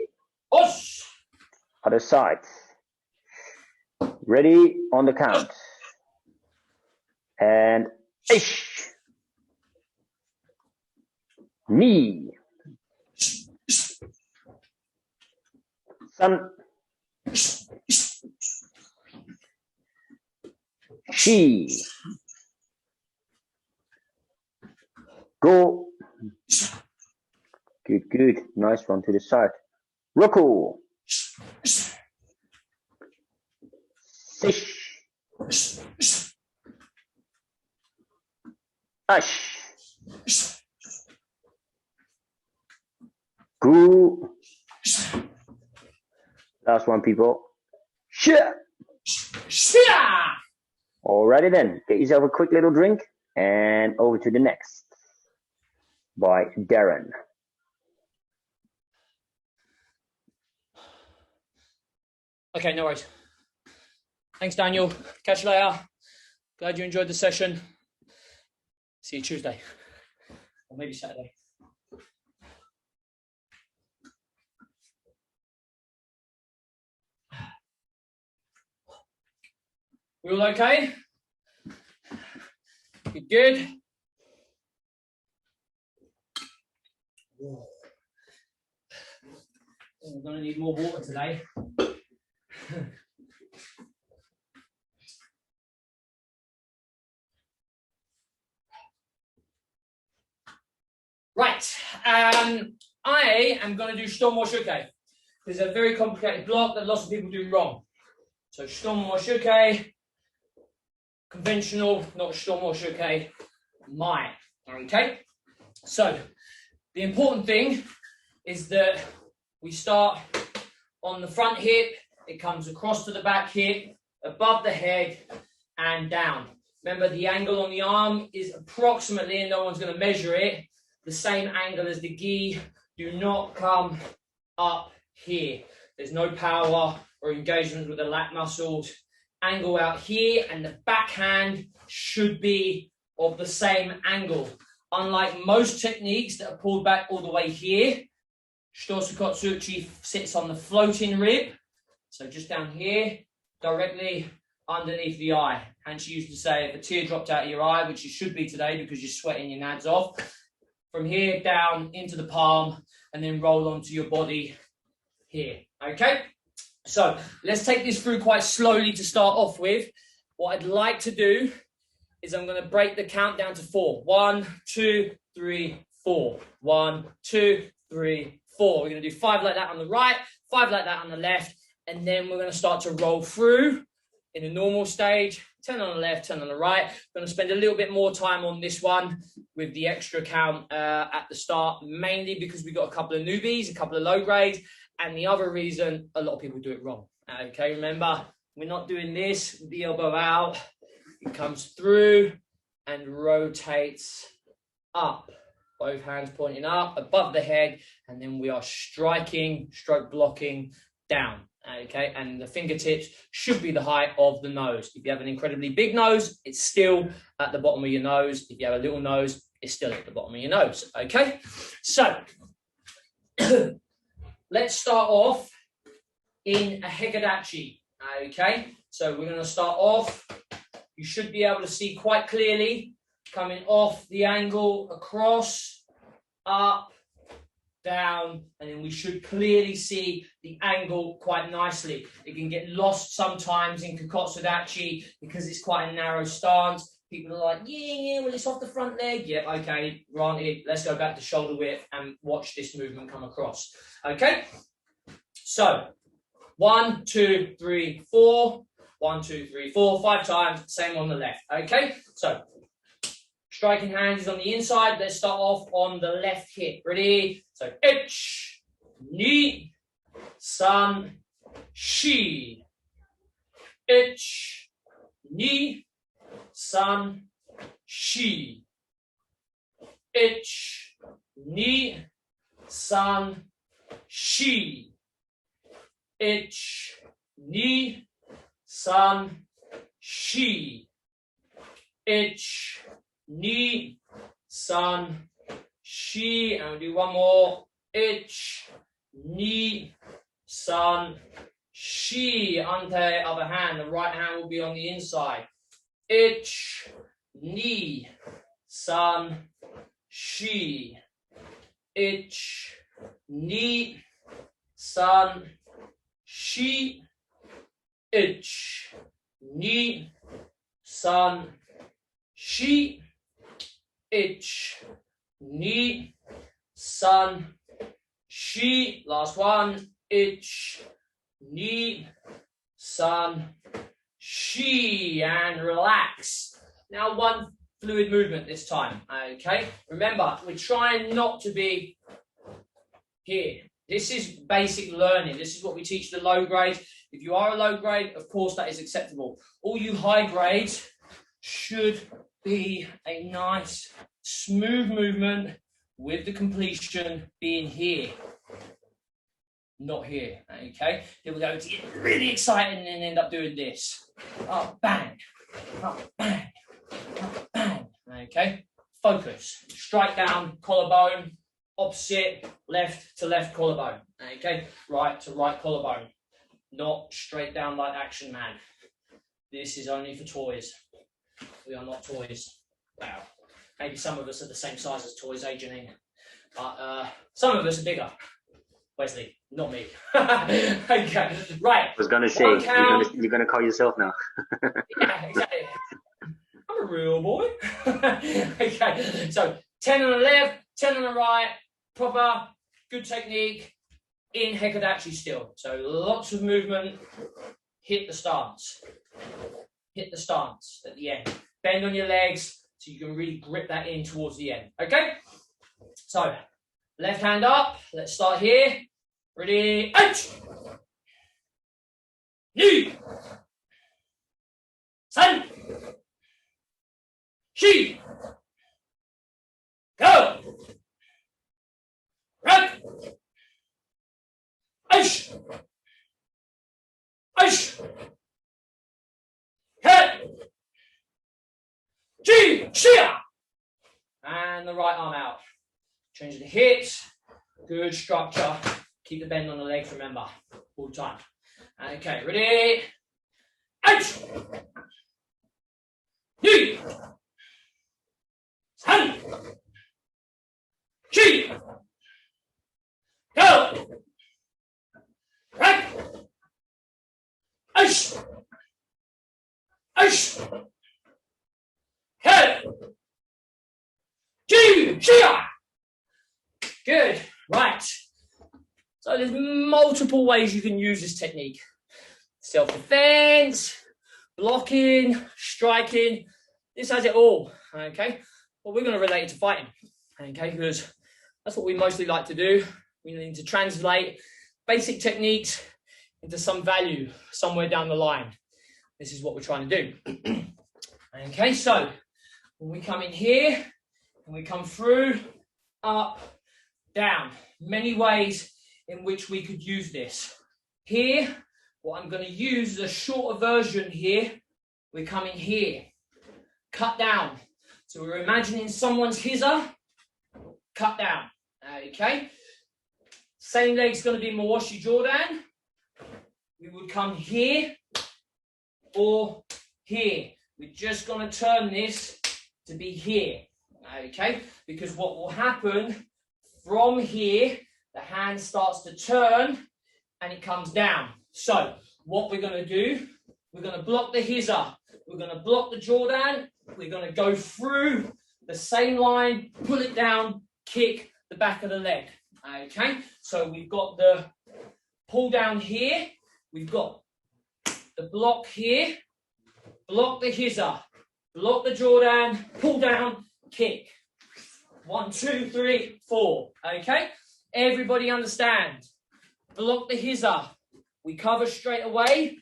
B: Other side. Ready on the count. And ish. Knee. Sun. She. Go. Good, good. Nice one to the side. Roku. Sish. Ash. Gu. Last one, people. Shia. Alrighty then. Get yourself a quick little drink and over to the next. By Darren.
A: Okay, no worries. Thanks, Daniel. Catch you later. Glad you enjoyed the session. See you Tuesday. Or maybe Saturday. We all okay? You good? We're going to need more water today. Right, I am going to do Shitomo Shuke. It's a very complicated block that lots of people do wrong. So Shitomo Shuke, conventional, not Shitomo Shuke, mai. Okay, so the important thing is that we start on the front hip, it comes across to the back hip, above the head, and down. Remember, the angle on the arm is approximately, and no one's going to measure it, the same angle as the gi. Do not come up here. There's no power or engagement with the lat muscles. Angle out here, and the backhand should be of the same angle. Unlike most techniques that are pulled back all the way here, Shitosukotsuchi sits on the floating rib. So just down here, directly underneath the eye. And she used to say, if a tear dropped out of your eye, which you should be today because you're sweating your nads off, from here down into the palm, and then roll onto your body here. Okay? So let's take this through quite slowly to start off with. What I'd like to do is I'm going to break the count down to 4. 1, 2, 3, 4. 1, 2, 3, 4. We're going to do 5 like that on the right, 5 like that on the left, and then we're going to start to roll through in a normal stage. 10 on the left, 10 on the right. I'm going to spend a little bit more time on this one with the extra count at the start, mainly because we've got a couple of newbies, a couple of low grades, and the other reason a lot of people do it wrong. Okay, remember, we're not doing this with the elbow out. It comes through and rotates up. Both hands pointing up, above the head, and then we are striking, stroke blocking down. Okay, and the fingertips should be the height of the nose. If you have an incredibly big nose, it's still at the bottom of your nose. If you have a little nose, it's still at the bottom of your nose. Okay, so let's start off in a Hekadachi. Okay, so we're going to start off. You should be able to see quite clearly coming off the angle, across, up, down, and then we should clearly see the angle quite nicely. It can get lost sometimes in Zenkusadachi because it's quite a narrow stance. People are like, yeah, well, it's off the front leg. Yeah, okay, granted. Let's go back to shoulder width and watch this movement come across. Okay, so 1, 2, 3, 4. 1, 2, 3, 4, 5 times, same on the left. Okay, so striking hands is on the inside. Let's start off on the left hip. Ready? So, ich, ni, san, shi. Ich, ni, san, shi. Ich, ni, san, shi. Ich, ni, san, shi. Ich, ni, san, shi. And we'll do one more. Ich, ni, san, shi. Ante, other hand. The right hand will be on the inside. Ich, ni, san, shi. Ich, ni, san, shi. Ich, ni, san, shi. Ich, ni, san, shi. Last one. Ich, ni, san, shi. And relax. Now one fluid movement this time. Okay. Remember, we're trying not to be here. This is basic learning. This is what we teach the low grades. If you are a low grade, of course, that is acceptable. All you high grades should be a nice, smooth movement with the completion being here, not here, okay? People go to get really excited and then end up doing this. Up, bang, up, bang, up, bang, okay? Focus, strike down, collarbone, opposite, left to left collarbone, okay? Right to right collarbone. Not straight down like Action Man. This is only for toys. We are not toys. Wow. Maybe some of us are the same size as toys, eh, Janine? But some of us are bigger. Wesley, not me. Okay, right.
B: I was gonna say you're gonna call yourself now.
A: Yeah, exactly. I'm a real boy. Okay, so 10 on the left, 10 on the right, proper, good technique in Hekadachi still. So lots of movement, hit the stance. Hit the stance at the end. Bend on your legs so you can really grip that in towards the end. Okay? So, left hand up. Let's start here. Ready? Out! Ni! San! Shi! Go! Rock! Aish! Aish! Head! G! Shia! And the right arm out. Change the hips. Good structure. Keep the bend on the legs, remember, all the time. Okay, ready? Out! Ni! San! Shi! Go! Right! Aish! Aish! Head! G! Shia! Good. Right. So there's multiple ways you can use this technique. Self-defense, blocking, striking. This has it all, okay? But we're going to relate it to fighting, okay? Because that's what we mostly like to do. We need to translate basic techniques into some value somewhere down the line. This is what we're trying to do. Okay, so when we come in here, and we come through, up, down. Many ways in which we could use this. Here, what I'm going to use is a shorter version here. We're coming here. Cut down. So we're imagining someone's hiza. Cut down. Okay. Same leg's going to be Mawashi Jordan. We would come here or here. We're just going to turn this to be here. Okay. Because what will happen from here, the hand starts to turn and it comes down. So what we're going to do, we're going to block the hiza. We're going to block the Jordan. We're going to go through the same line, pull it down, kick the back of the leg. Okay, so we've got the pull down here. We've got the block here, block the hiza, block the Jordan, pull down, kick. 1, 2, 3, 4. Okay, everybody understand? Block the hiza. We cover straight away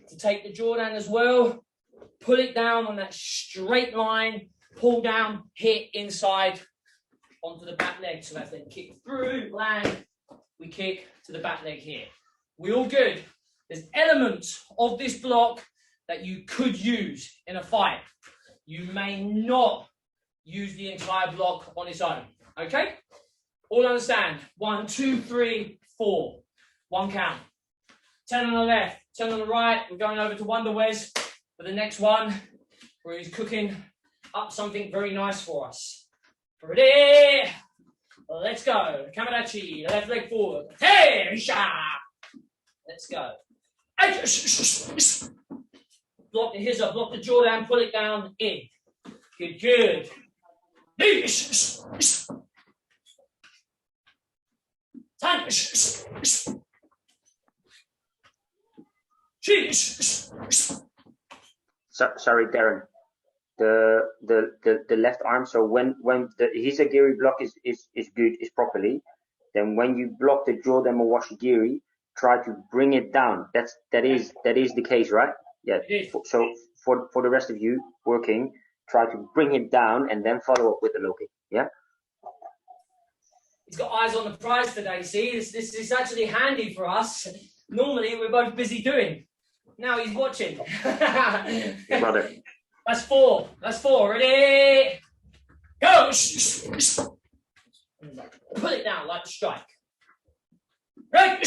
A: to take the Jordan as well. Pull it down on that straight line. Pull down, hit inside onto the back leg. So that's then kick through, land. We kick to the back leg here. We all good? There's elements of this block that you could use in a fight. You may not use the entire block on its own. Okay? All understand? 1, 2, 3, 4. 1 count. 10 on the left, 10 on the right. We're going over to Wonder Wes for the next one, where he's cooking up something very nice for us. Ready? Let's go. Hekadachi, left leg forward. Hey, sha. Let's go. Block the hiza, block the Jordan, pull it down, in. Good, good.
B: Sorry, Darren. The left arm. So when the Hisagiri block is good, is properly, then when you block the Jordan Mawashigiri, try to bring it down. That is the case, right? Yeah. So for the rest of you working, try to bring it down and then follow up with the low kick. Yeah.
A: He's got eyes on the prize today. See, this is actually handy for us. Normally we're both busy doing. Now he's watching.
B: Brother.
A: That's 4. That's 4. Ready? Go! Pull it down like a strike. Right?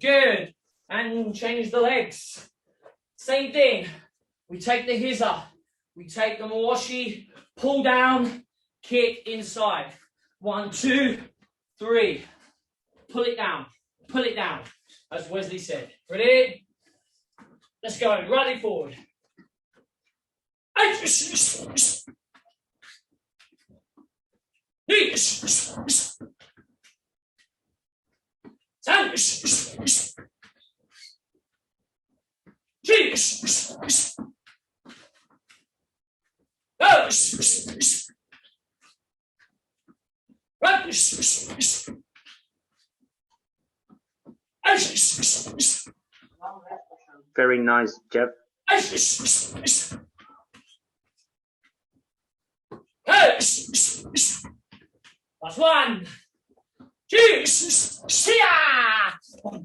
A: Good. And change the legs. Same thing. We take the hiza. We take the mawashi. Pull down. Kick inside. 1, 2, 3. Pull it down. Pull it down. As Wesley said. Ready? Let's go. Running forward.
B: Very nice, Jeff.
A: Last 1, 2,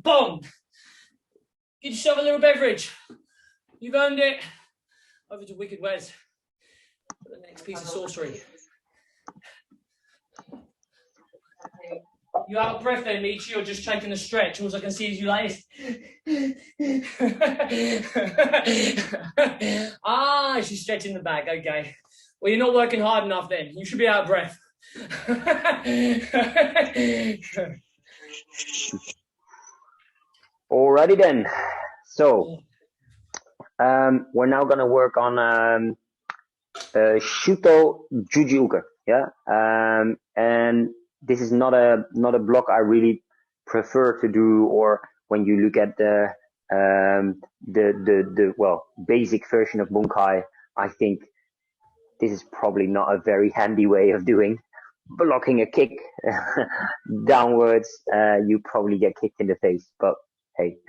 A: boom. Get yourself a little beverage. You've earned it. Over to Wicked Wes for the next piece of sorcery. You out of breath there, Michi, or just taking a stretch? All I can see is you like this. She's stretching the back. Okay. Well, you're not working hard enough then. You should be out of breath.
B: Alrighty then. So we're now gonna work on Shuto Jujiuka. Yeah. And this is not a block I really prefer to do, or when you look at the basic version of Bunkai, I think this is probably not a very handy way of doing blocking a kick downwards. You probably get kicked in the face, but hey,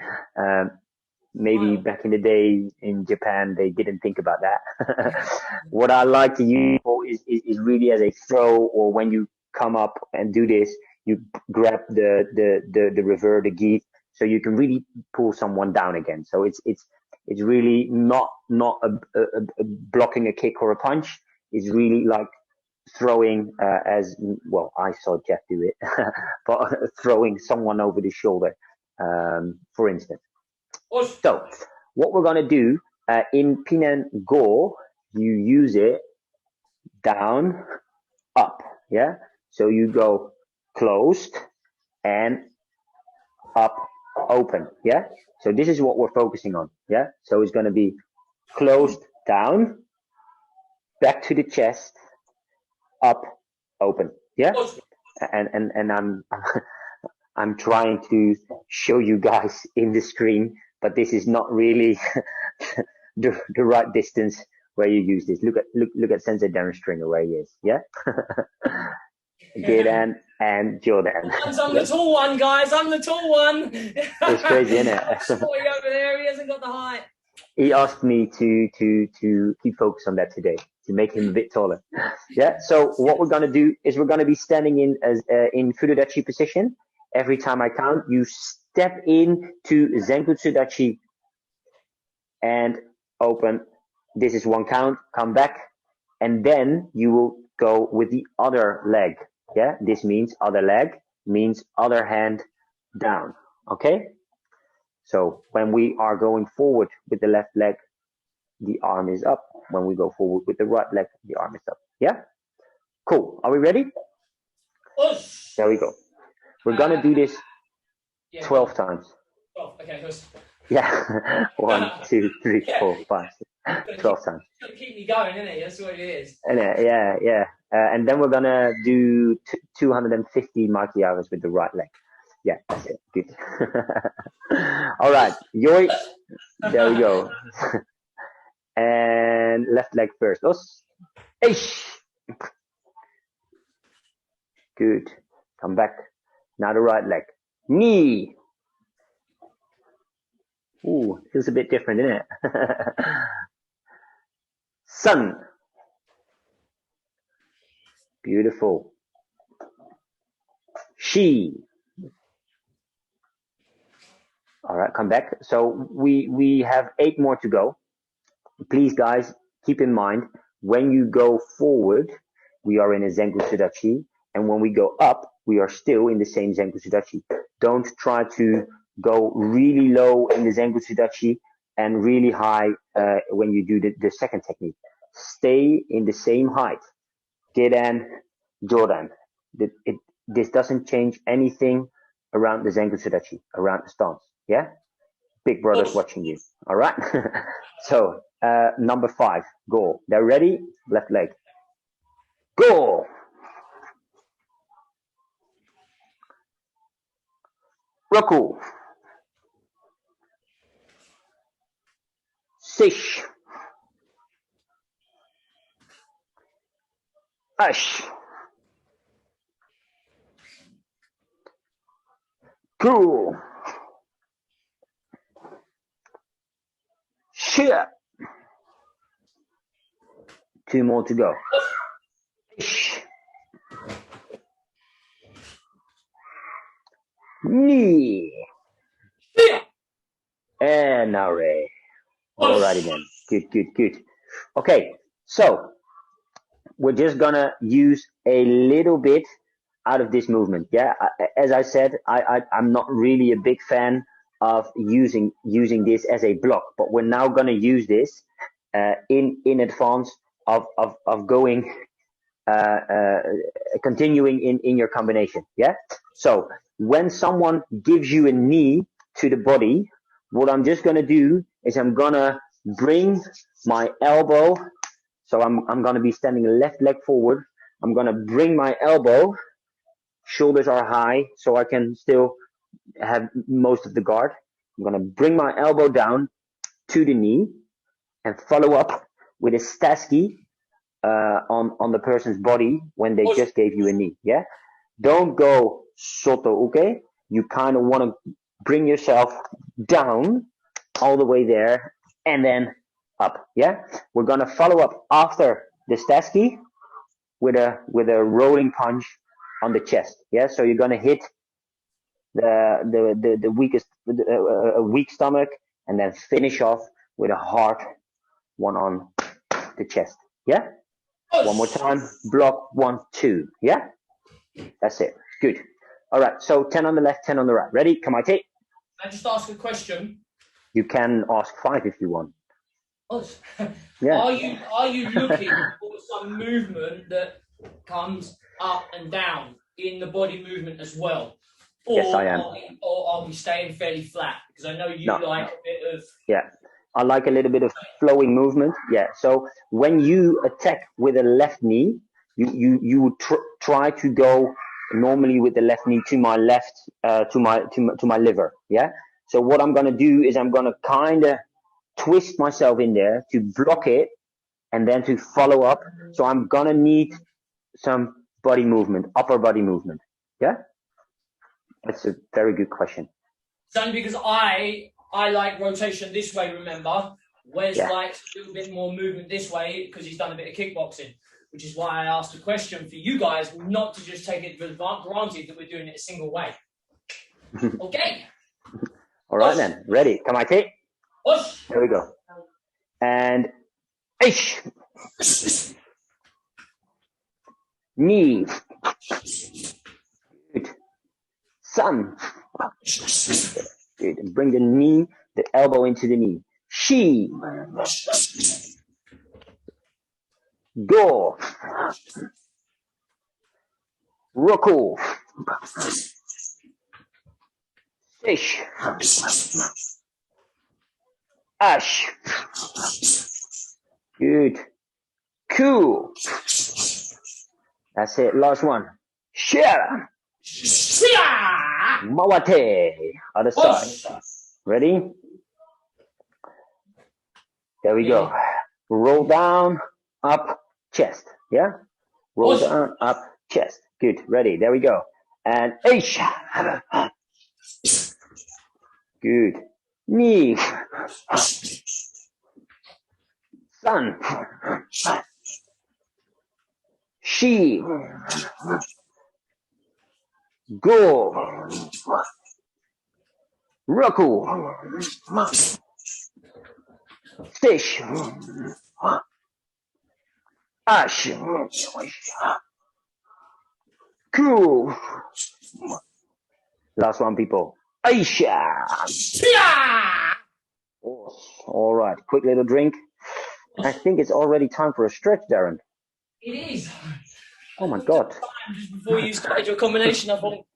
B: maybe back in the day in Japan they didn't think about that. What I like to use is really as a throw, or when you come up and do this, you grab the reverse, the gi, so you can really pull someone down again. So it's really not a blocking a kick or a punch. It's really like throwing, as well, I saw Jeff do it, but throwing someone over the shoulder, for instance. So what we're gonna do in Pinen Go, you use it down, up, yeah. So you go closed and up, open, yeah. So this is what we're focusing on, yeah. So it's gonna be closed down, back to the chest, up, open, yeah. And I'm trying to show you guys in the screen, but this is not really the right distance where you use this. Look at Sensei Darren Stringer where he is, yeah. Gidan and Jordan.
A: I'm the tall one, guys. I'm the tall one.
B: It's crazy, isn't it?
A: Shorty over there, he hasn't got the height.
B: He asked me to keep focus on that today, to make him a bit taller. Yeah. So what we're gonna do is we're gonna be standing in Fudodachi position. Every time I count, you step in to Zenkusadachi and open. This is 1 count. Come back, and then you will go with the other leg. Yeah. This means other leg means other hand down. Okay. So when we are going forward with the left leg, the arm is up. When we go forward with the right leg, the arm is up. Yeah? Cool. Are we ready? There we go. We're going to do this 12 times.
A: 12. Okay.
B: Yeah. 1, 2, 3, 4, 5, 6. 12 times.
A: It's going to keep me going, isn't it? That's what it is.
B: Yeah. And then we're going to do 250 makiaras with the right leg. Yeah, that's it. Good. All right. Yoi. There we go. And left leg first. Os. Eish. Good. Come back. Now the right leg. Knee. Ooh, feels a bit different, isn't it? Sun. Beautiful. She. All right, come back. So we have 8 more to go. Please, guys, keep in mind, when you go forward, we are in a Zenkusadachi. And when we go up, we are still in the same Zenkusadachi. Don't try to go really low in the Zenkusadachi and really high when you do the second technique. Stay in the same height. Gedan, Jodan. This doesn't change anything around the Zenkusadachi, around the stance. Yeah? Big brother's watching you. All right? So, number 5, go. They're ready? Left leg. Go! Roku. Sish. Ash. Cool. Shit. 2 more to go. Ish. Knee. And now Ray. Alrighty then. Good. Okay, so we're just gonna use a little bit out of this movement. Yeah, as I said, I'm not really a big fan of using this as a block, but we're now gonna use this in advance of going continuing in your combination. Yeah. So when someone gives you a knee to the body, what I'm just gonna do is I'm gonna bring my elbow. So I'm gonna be standing left leg forward. I'm gonna bring my elbow. Shoulders are high, so I can still have most of the guard. I'm gonna bring my elbow down to the knee and follow up with a staski on the person's body when they just gave you a knee. Yeah, don't go soto uke. You kind of want to bring yourself down all the way there and then up. Yeah, we're gonna follow up after the staski with a rolling punch on the chest. Yeah, so you're gonna hit the weakest weak stomach and then finish off with a hard one on the chest. Yeah. One more time. Block 1, 2. Yeah. That's it. Good. All right. So 10 on the left, 10 on the right. Ready? Come on, take.
A: Can I just ask a question?
B: You can ask 5 if you want.
A: Yeah. Are you looking for some movement that comes up and down in the body movement as well? Or
B: yes, I am.
A: Are we staying fairly flat? Because I know you like a bit of.
B: Yeah. I like a little bit of flowing movement. Yeah. So when you attack with a left knee, you would try to go normally with the left knee to my left, to my liver. Yeah. So what I'm gonna do is I'm gonna kind of twist myself in there to block it, and then to follow up. So I'm gonna need some body movement, upper body movement. Yeah. That's a very good question.
A: It's only because I like rotation this way, remember? Wes likes a little bit more movement this way because he's done a bit of kickboxing, which is why I asked a question for you guys, not to just take it for granted that we're doing it a single way. Okay.
B: All right then. Ready? Come on, Kate. Here we go. And ish. Knee. Good. Sun. Good. Bring the knee, the elbow into the knee. She. Go. Roku. Fish. Ash. Good. Cool. That's it. Last one. Share. Mawate. Other side. Ready? There we go. Roll down, up, chest. Yeah? Roll down, up, chest. Good. Ready. There we go. And ish. Good. Knee. Sun. She. Go. Roku. Fish. Ash. Cool. Last one, people. Aisha. Oh, all right. Quick little drink. I think it's already time for a stretch, Darren.
A: It is.
B: Oh my God.
A: Just before you started your combination, I thought,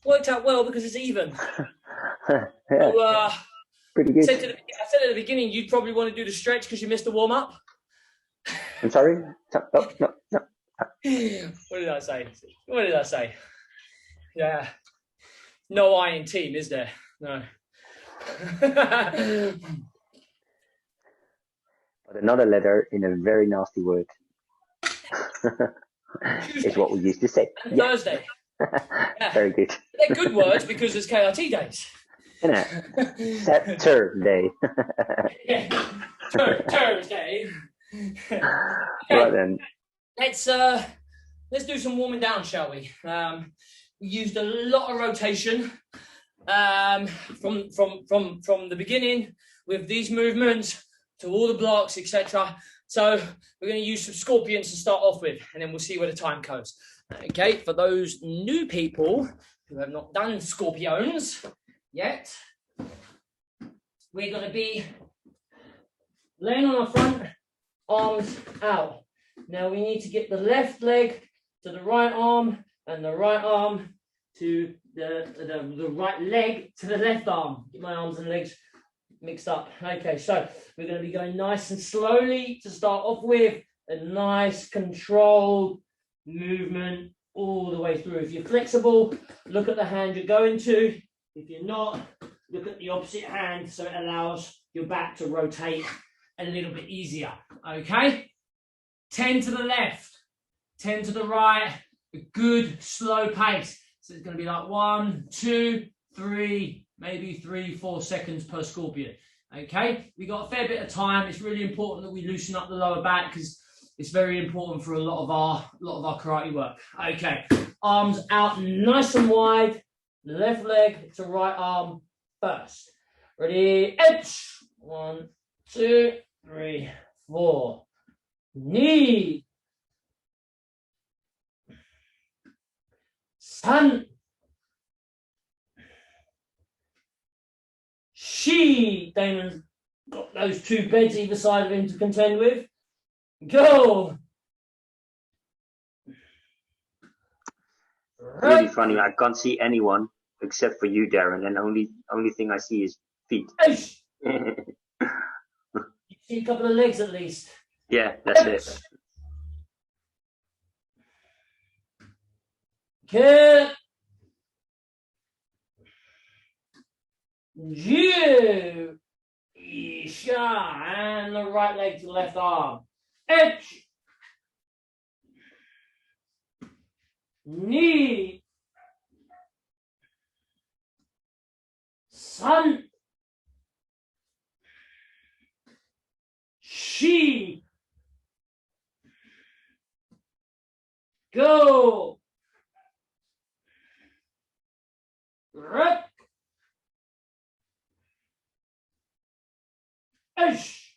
A: worked out well because it's even.
B: Yeah,
A: So,
B: pretty
A: I
B: good.
A: said at the beginning, you'd probably want to do the stretch because you missed the warm up.
B: I'm sorry? No.
A: What did I say? What did I say? Yeah. No I in team, is there? No.
B: But another letter in a very nasty word is what we used to say.
A: And Thursday. Yeah.
B: Very good.
A: They're good words because it's KRT days.
B: Isn't it? Saturday.
A: Yeah. Thursday. Okay.
B: Right then.
A: Let's do some warming down, shall we? We used a lot of rotation from the beginning with these movements to all the blocks, etc. So we're going to use some scorpions to start off with, and then we'll see where the time goes. Okay, for those new people who have not done scorpions yet, we're going to be laying on our front, arms out. Now we need to get the left leg to the right arm and the right arm to the right leg to the left arm. Get my arms and legs mixed up. Okay, so we're going to be going nice and slowly to start off with, a nice controlled movement all the way through. If you're flexible, look at the hand you're going to. If you're not, look at the opposite hand so it allows your back to rotate a little bit easier. Okay, 10 to the left, 10 to the right, a good slow pace. So it's going to be like 1, 2, 3, maybe 3, 4 seconds per scorpion. Okay, we got a fair bit of time. It's really important that we loosen up the lower back because it's very important for a lot of our karate work. Okay, arms out nice and wide, left leg to right arm first. Ready? Edge. 1, 2, 3, 4. Knee. 3. She. Damon's got those 2 beds either side of him to contend with. Go.
B: Really funny. I can't see anyone except for you, Darren, and only thing I see is feet.
A: You see a couple of legs at least.
B: Yeah, that's it.
A: Good. You. Isha. And the right leg to the left arm. Edge. Knee. Sun. She. Go. Rep. Ash.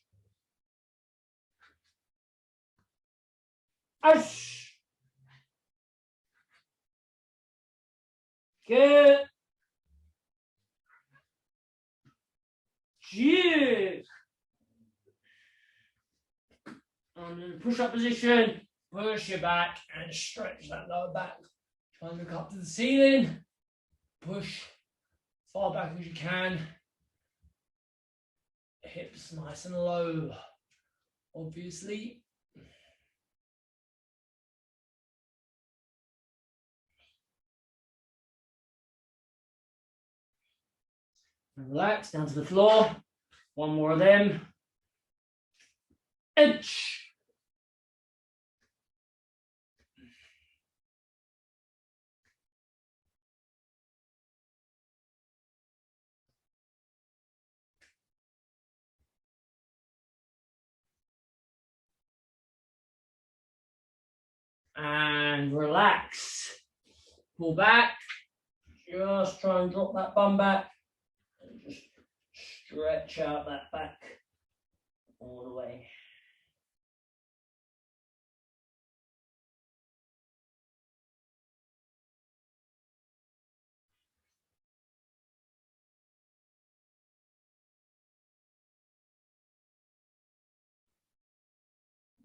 A: Ash. Good. Cheers. And in push-up position, push your back and stretch that lower back. Try and look up to the ceiling. Push as far back as you can. Hips nice and low, obviously. Relax down to the floor. One more of them. Edge. And relax. Pull back. Just try and drop that bum back. And just stretch out that back all the way.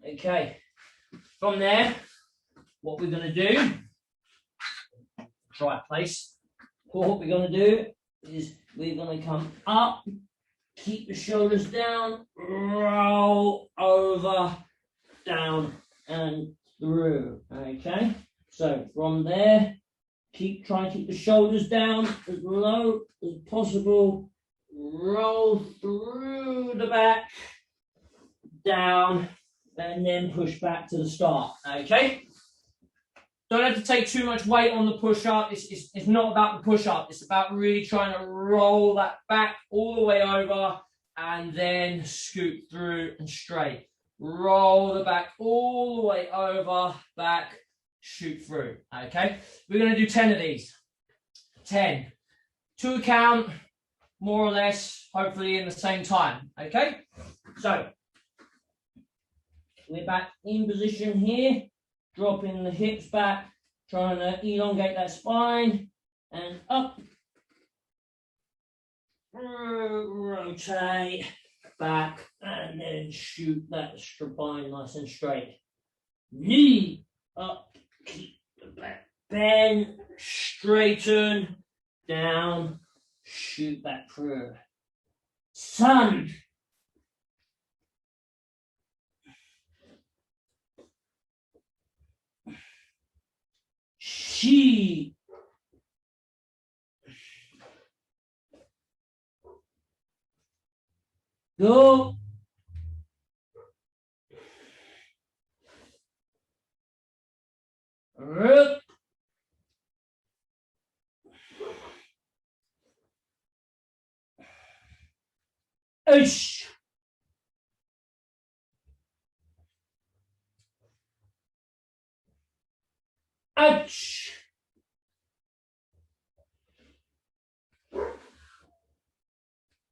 A: Okay. From there, what we're going to do, right place. What we're going to do is we're going to come up, keep the shoulders down, roll over, down and through. Okay. So from there, try and keep the shoulders down as low as possible. Roll through the back, down, and then push back to the start. Okay. Don't have to take too much weight on the push-up. It's not about the push-up. It's about really trying to roll that back all the way over and then scoot through and straight. Roll the back all the way over, back, shoot through. Okay, we're going to do 10 of these. 10. 2 count, more or less, hopefully in the same time. Okay, so we're back in position here. Dropping the hips back, trying to elongate that spine, and up, rotate, back, and then shoot that spine nice and straight. Knee up, keep the back bend, straighten, down, shoot back through. Sun. She. Go. Rip. Ish. Ouch.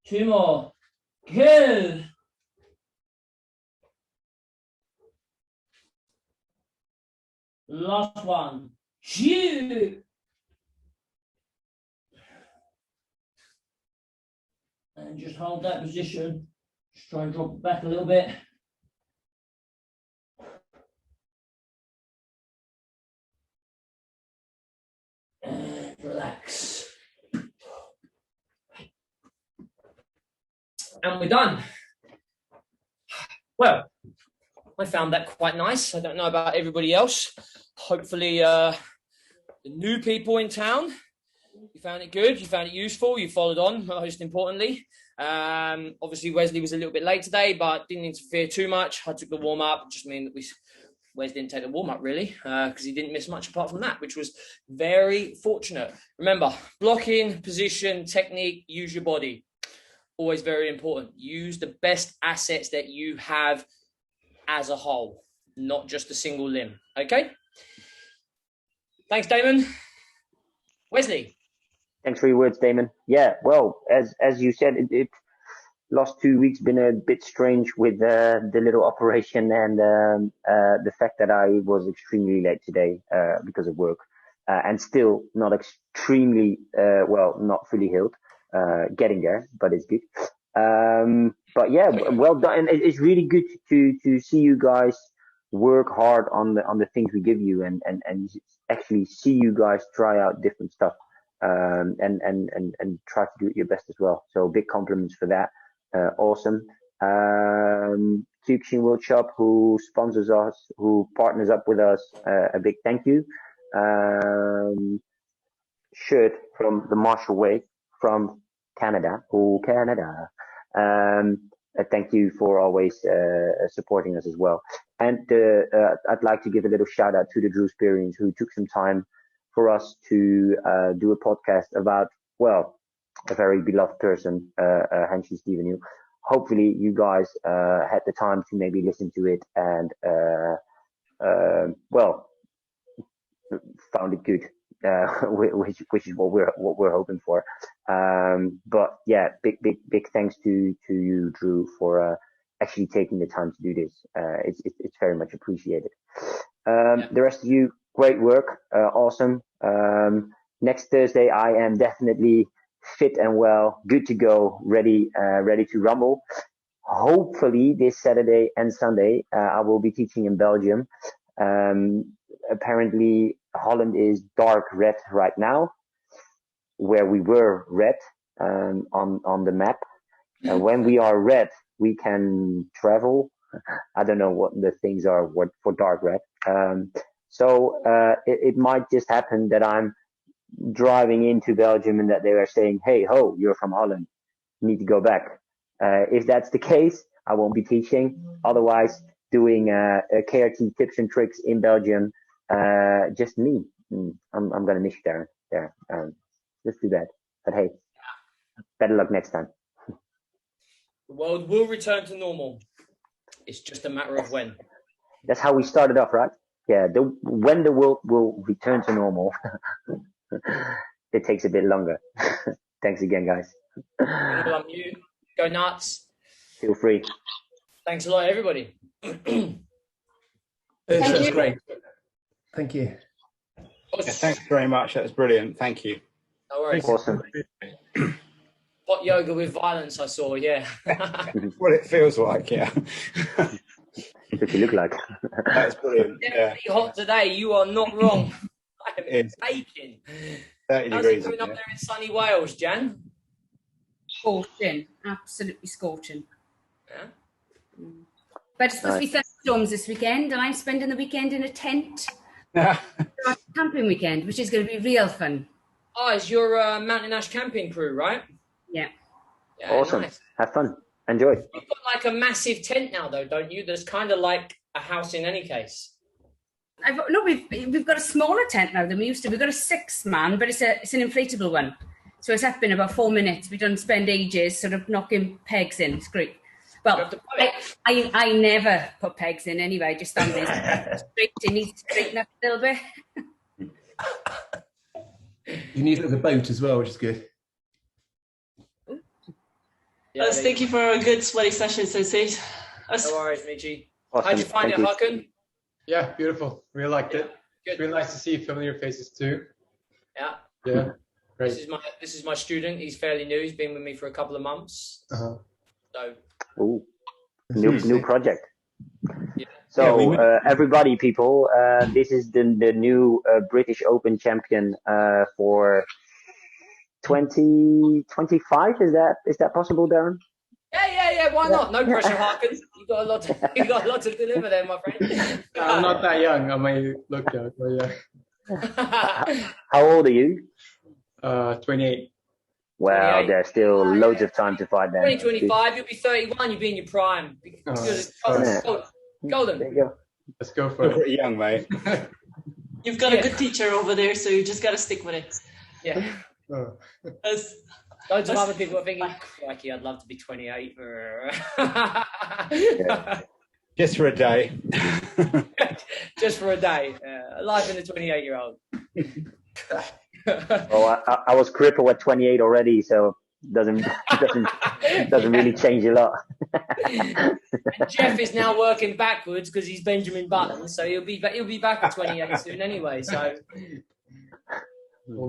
A: Two more. Good. Last one. Shoot. And just hold that position. Just try and drop it back a little bit. And relax. And we're done. Well, I found that quite nice. I don't know about everybody else. Hopefully, the new people in town, you found it good, you found it useful, you followed on, most importantly. Obviously, Wesley was a little bit late today, but didn't interfere too much. I took the warm-up, just mean that Wes didn't take the warm-up, really, because he didn't miss much apart from that, which was very fortunate. Remember, blocking, position, technique, use your body. Always very important. Use the best assets that you have as a whole, not just a single limb. Okay? Thanks, Damon. Wesley.
B: Thanks for your words, Damon. Yeah, well, as you said, it last 2 weeks been a bit strange with the little operation and the fact that I was extremely late today because of work and still not extremely not fully healed. Getting there, but it's good. But yeah, well done. And it's really good to see you guys work hard on the things we give you and actually see you guys try out different stuff and try to do it your best as well. So big compliments for that. Awesome. Kyokushin Workshop, who sponsors us, who partners up with us, a big thank you. Shirt from the Marshall Way from Canada. Thank you for always supporting us as well. And I'd like to give a little shout out to the Drew Experience, who took some time for us to do a podcast about, well, a very beloved person, Hanshi Stephen. Hopefully you guys had the time to maybe listen to it and found it good. Which is what we're hoping for. But yeah, big thanks to you, Drew, for actually taking the time to do this. It's very much appreciated. The rest of you, great work, awesome. Next Thursday, I am definitely fit and well, good to go, ready to rumble. hopefully this Saturday and Sunday, I will be teaching in Belgium. Apparently, Holland is dark red right now, where we were red on the map. When we are red, we can travel. I don't know what the things are for dark red. So it might just happen that I'm driving into Belgium and that they are saying, "Hey, ho, you're from Holland. You need to go back." If that's the case, I won't be teaching. Otherwise, doing KRT tips and tricks in Belgium, just me. I'm gonna miss you there. Let's do that. But hey, better luck next time.
A: The world will return to normal. It's just a matter of when.
B: That's how we started off, right? Yeah, when the world will return to normal, it takes a bit longer. Thanks again, guys.
A: You go nuts.
B: Feel free.
A: Thanks a lot, everybody.
C: That's great. Thank you.
D: Yeah, thanks very much. That was brilliant. Thank you.
A: No worries.
B: Awesome.
A: Hot yoga with violence, I saw, yeah.
D: What it feels like, yeah.
B: What you look like.
D: That's brilliant.
A: Definitely hot today. You are not wrong. I am baking.
D: 30
A: How's
D: degrees.
A: it going up there in sunny Wales, Jan?
E: Scorching, absolutely scorching.
A: Yeah.
E: But it's supposed to be thunderstorms this weekend, and I'm spending the weekend in a tent. Camping weekend, which is going to be real fun.
A: Oh, it's your Mountain Ash camping crew, right?
E: Yeah.
A: Yeah,
B: Awesome.
A: nice.
B: Have fun. Enjoy.
A: You've got like a massive tent now, though, don't you? That's kind of like a house in any case.
E: We've got a smaller tent now than we used to. We've got a 6-man, but it's an inflatable one. So it's up in about 4 minutes. We don't spend ages sort of knocking pegs in. It's great. Well, I never put pegs in anyway. I just stand there straight. It needs to straighten up a little bit.
C: You need it as a boat as well, which is good.
A: Yeah,
F: thank you for a good sweaty session, Sensei.
A: No worries, Michi.
B: Awesome.
A: How'd you find
B: Thank
A: it,
B: you.
A: Hakan?
G: Yeah, beautiful. Really liked it.
A: Good.
G: It's really nice to see familiar faces too.
A: Yeah.
G: Yeah, great.
A: This is my student. He's fairly new. He's been with me for a couple of months.
G: Uh-huh.
A: So.
B: Ooh. New project.
A: Yeah.
B: So everybody, people, this is the new British Open champion for 2025. Is that possible, Darren?
A: Yeah. Why not? No pressure, Harkins. You got a lot to deliver there, my friend.
G: I'm not that young. I may look young, but yeah.
B: How old are you?
G: 28.
B: Well,
A: 28.
B: there's still loads of time to fight that.
A: 2025, you'll be 31. You'll be in your prime. Golden.
B: There you go.
G: Let's go for
D: You're
G: it.
D: pretty young, mate.
F: You've got a good teacher over there, so you just got to stick with it.
A: Yeah. Loads of other people are thinking, crikey, I'd love to be 28.
B: Yeah.
D: Just for a day.
A: Just for a day. Life in the 28-year-old.
B: Oh, I was crippled at 28 already, so doesn't really change a lot.
A: And Jeff is now working backwards because he's Benjamin Button, so he'll be back at 28 soon anyway. So.
B: Well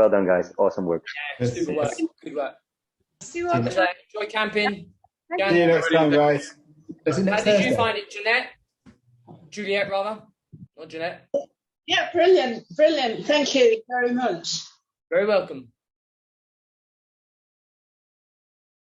B: done, guys. Awesome work.
A: Yeah, super work. Good work. Enjoy camping.
D: See you next time, guys.
A: How did you find it, Jeanette? Juliet, rather. Not Jeanette.
H: Yeah, brilliant. Thank you very much.
A: Very welcome.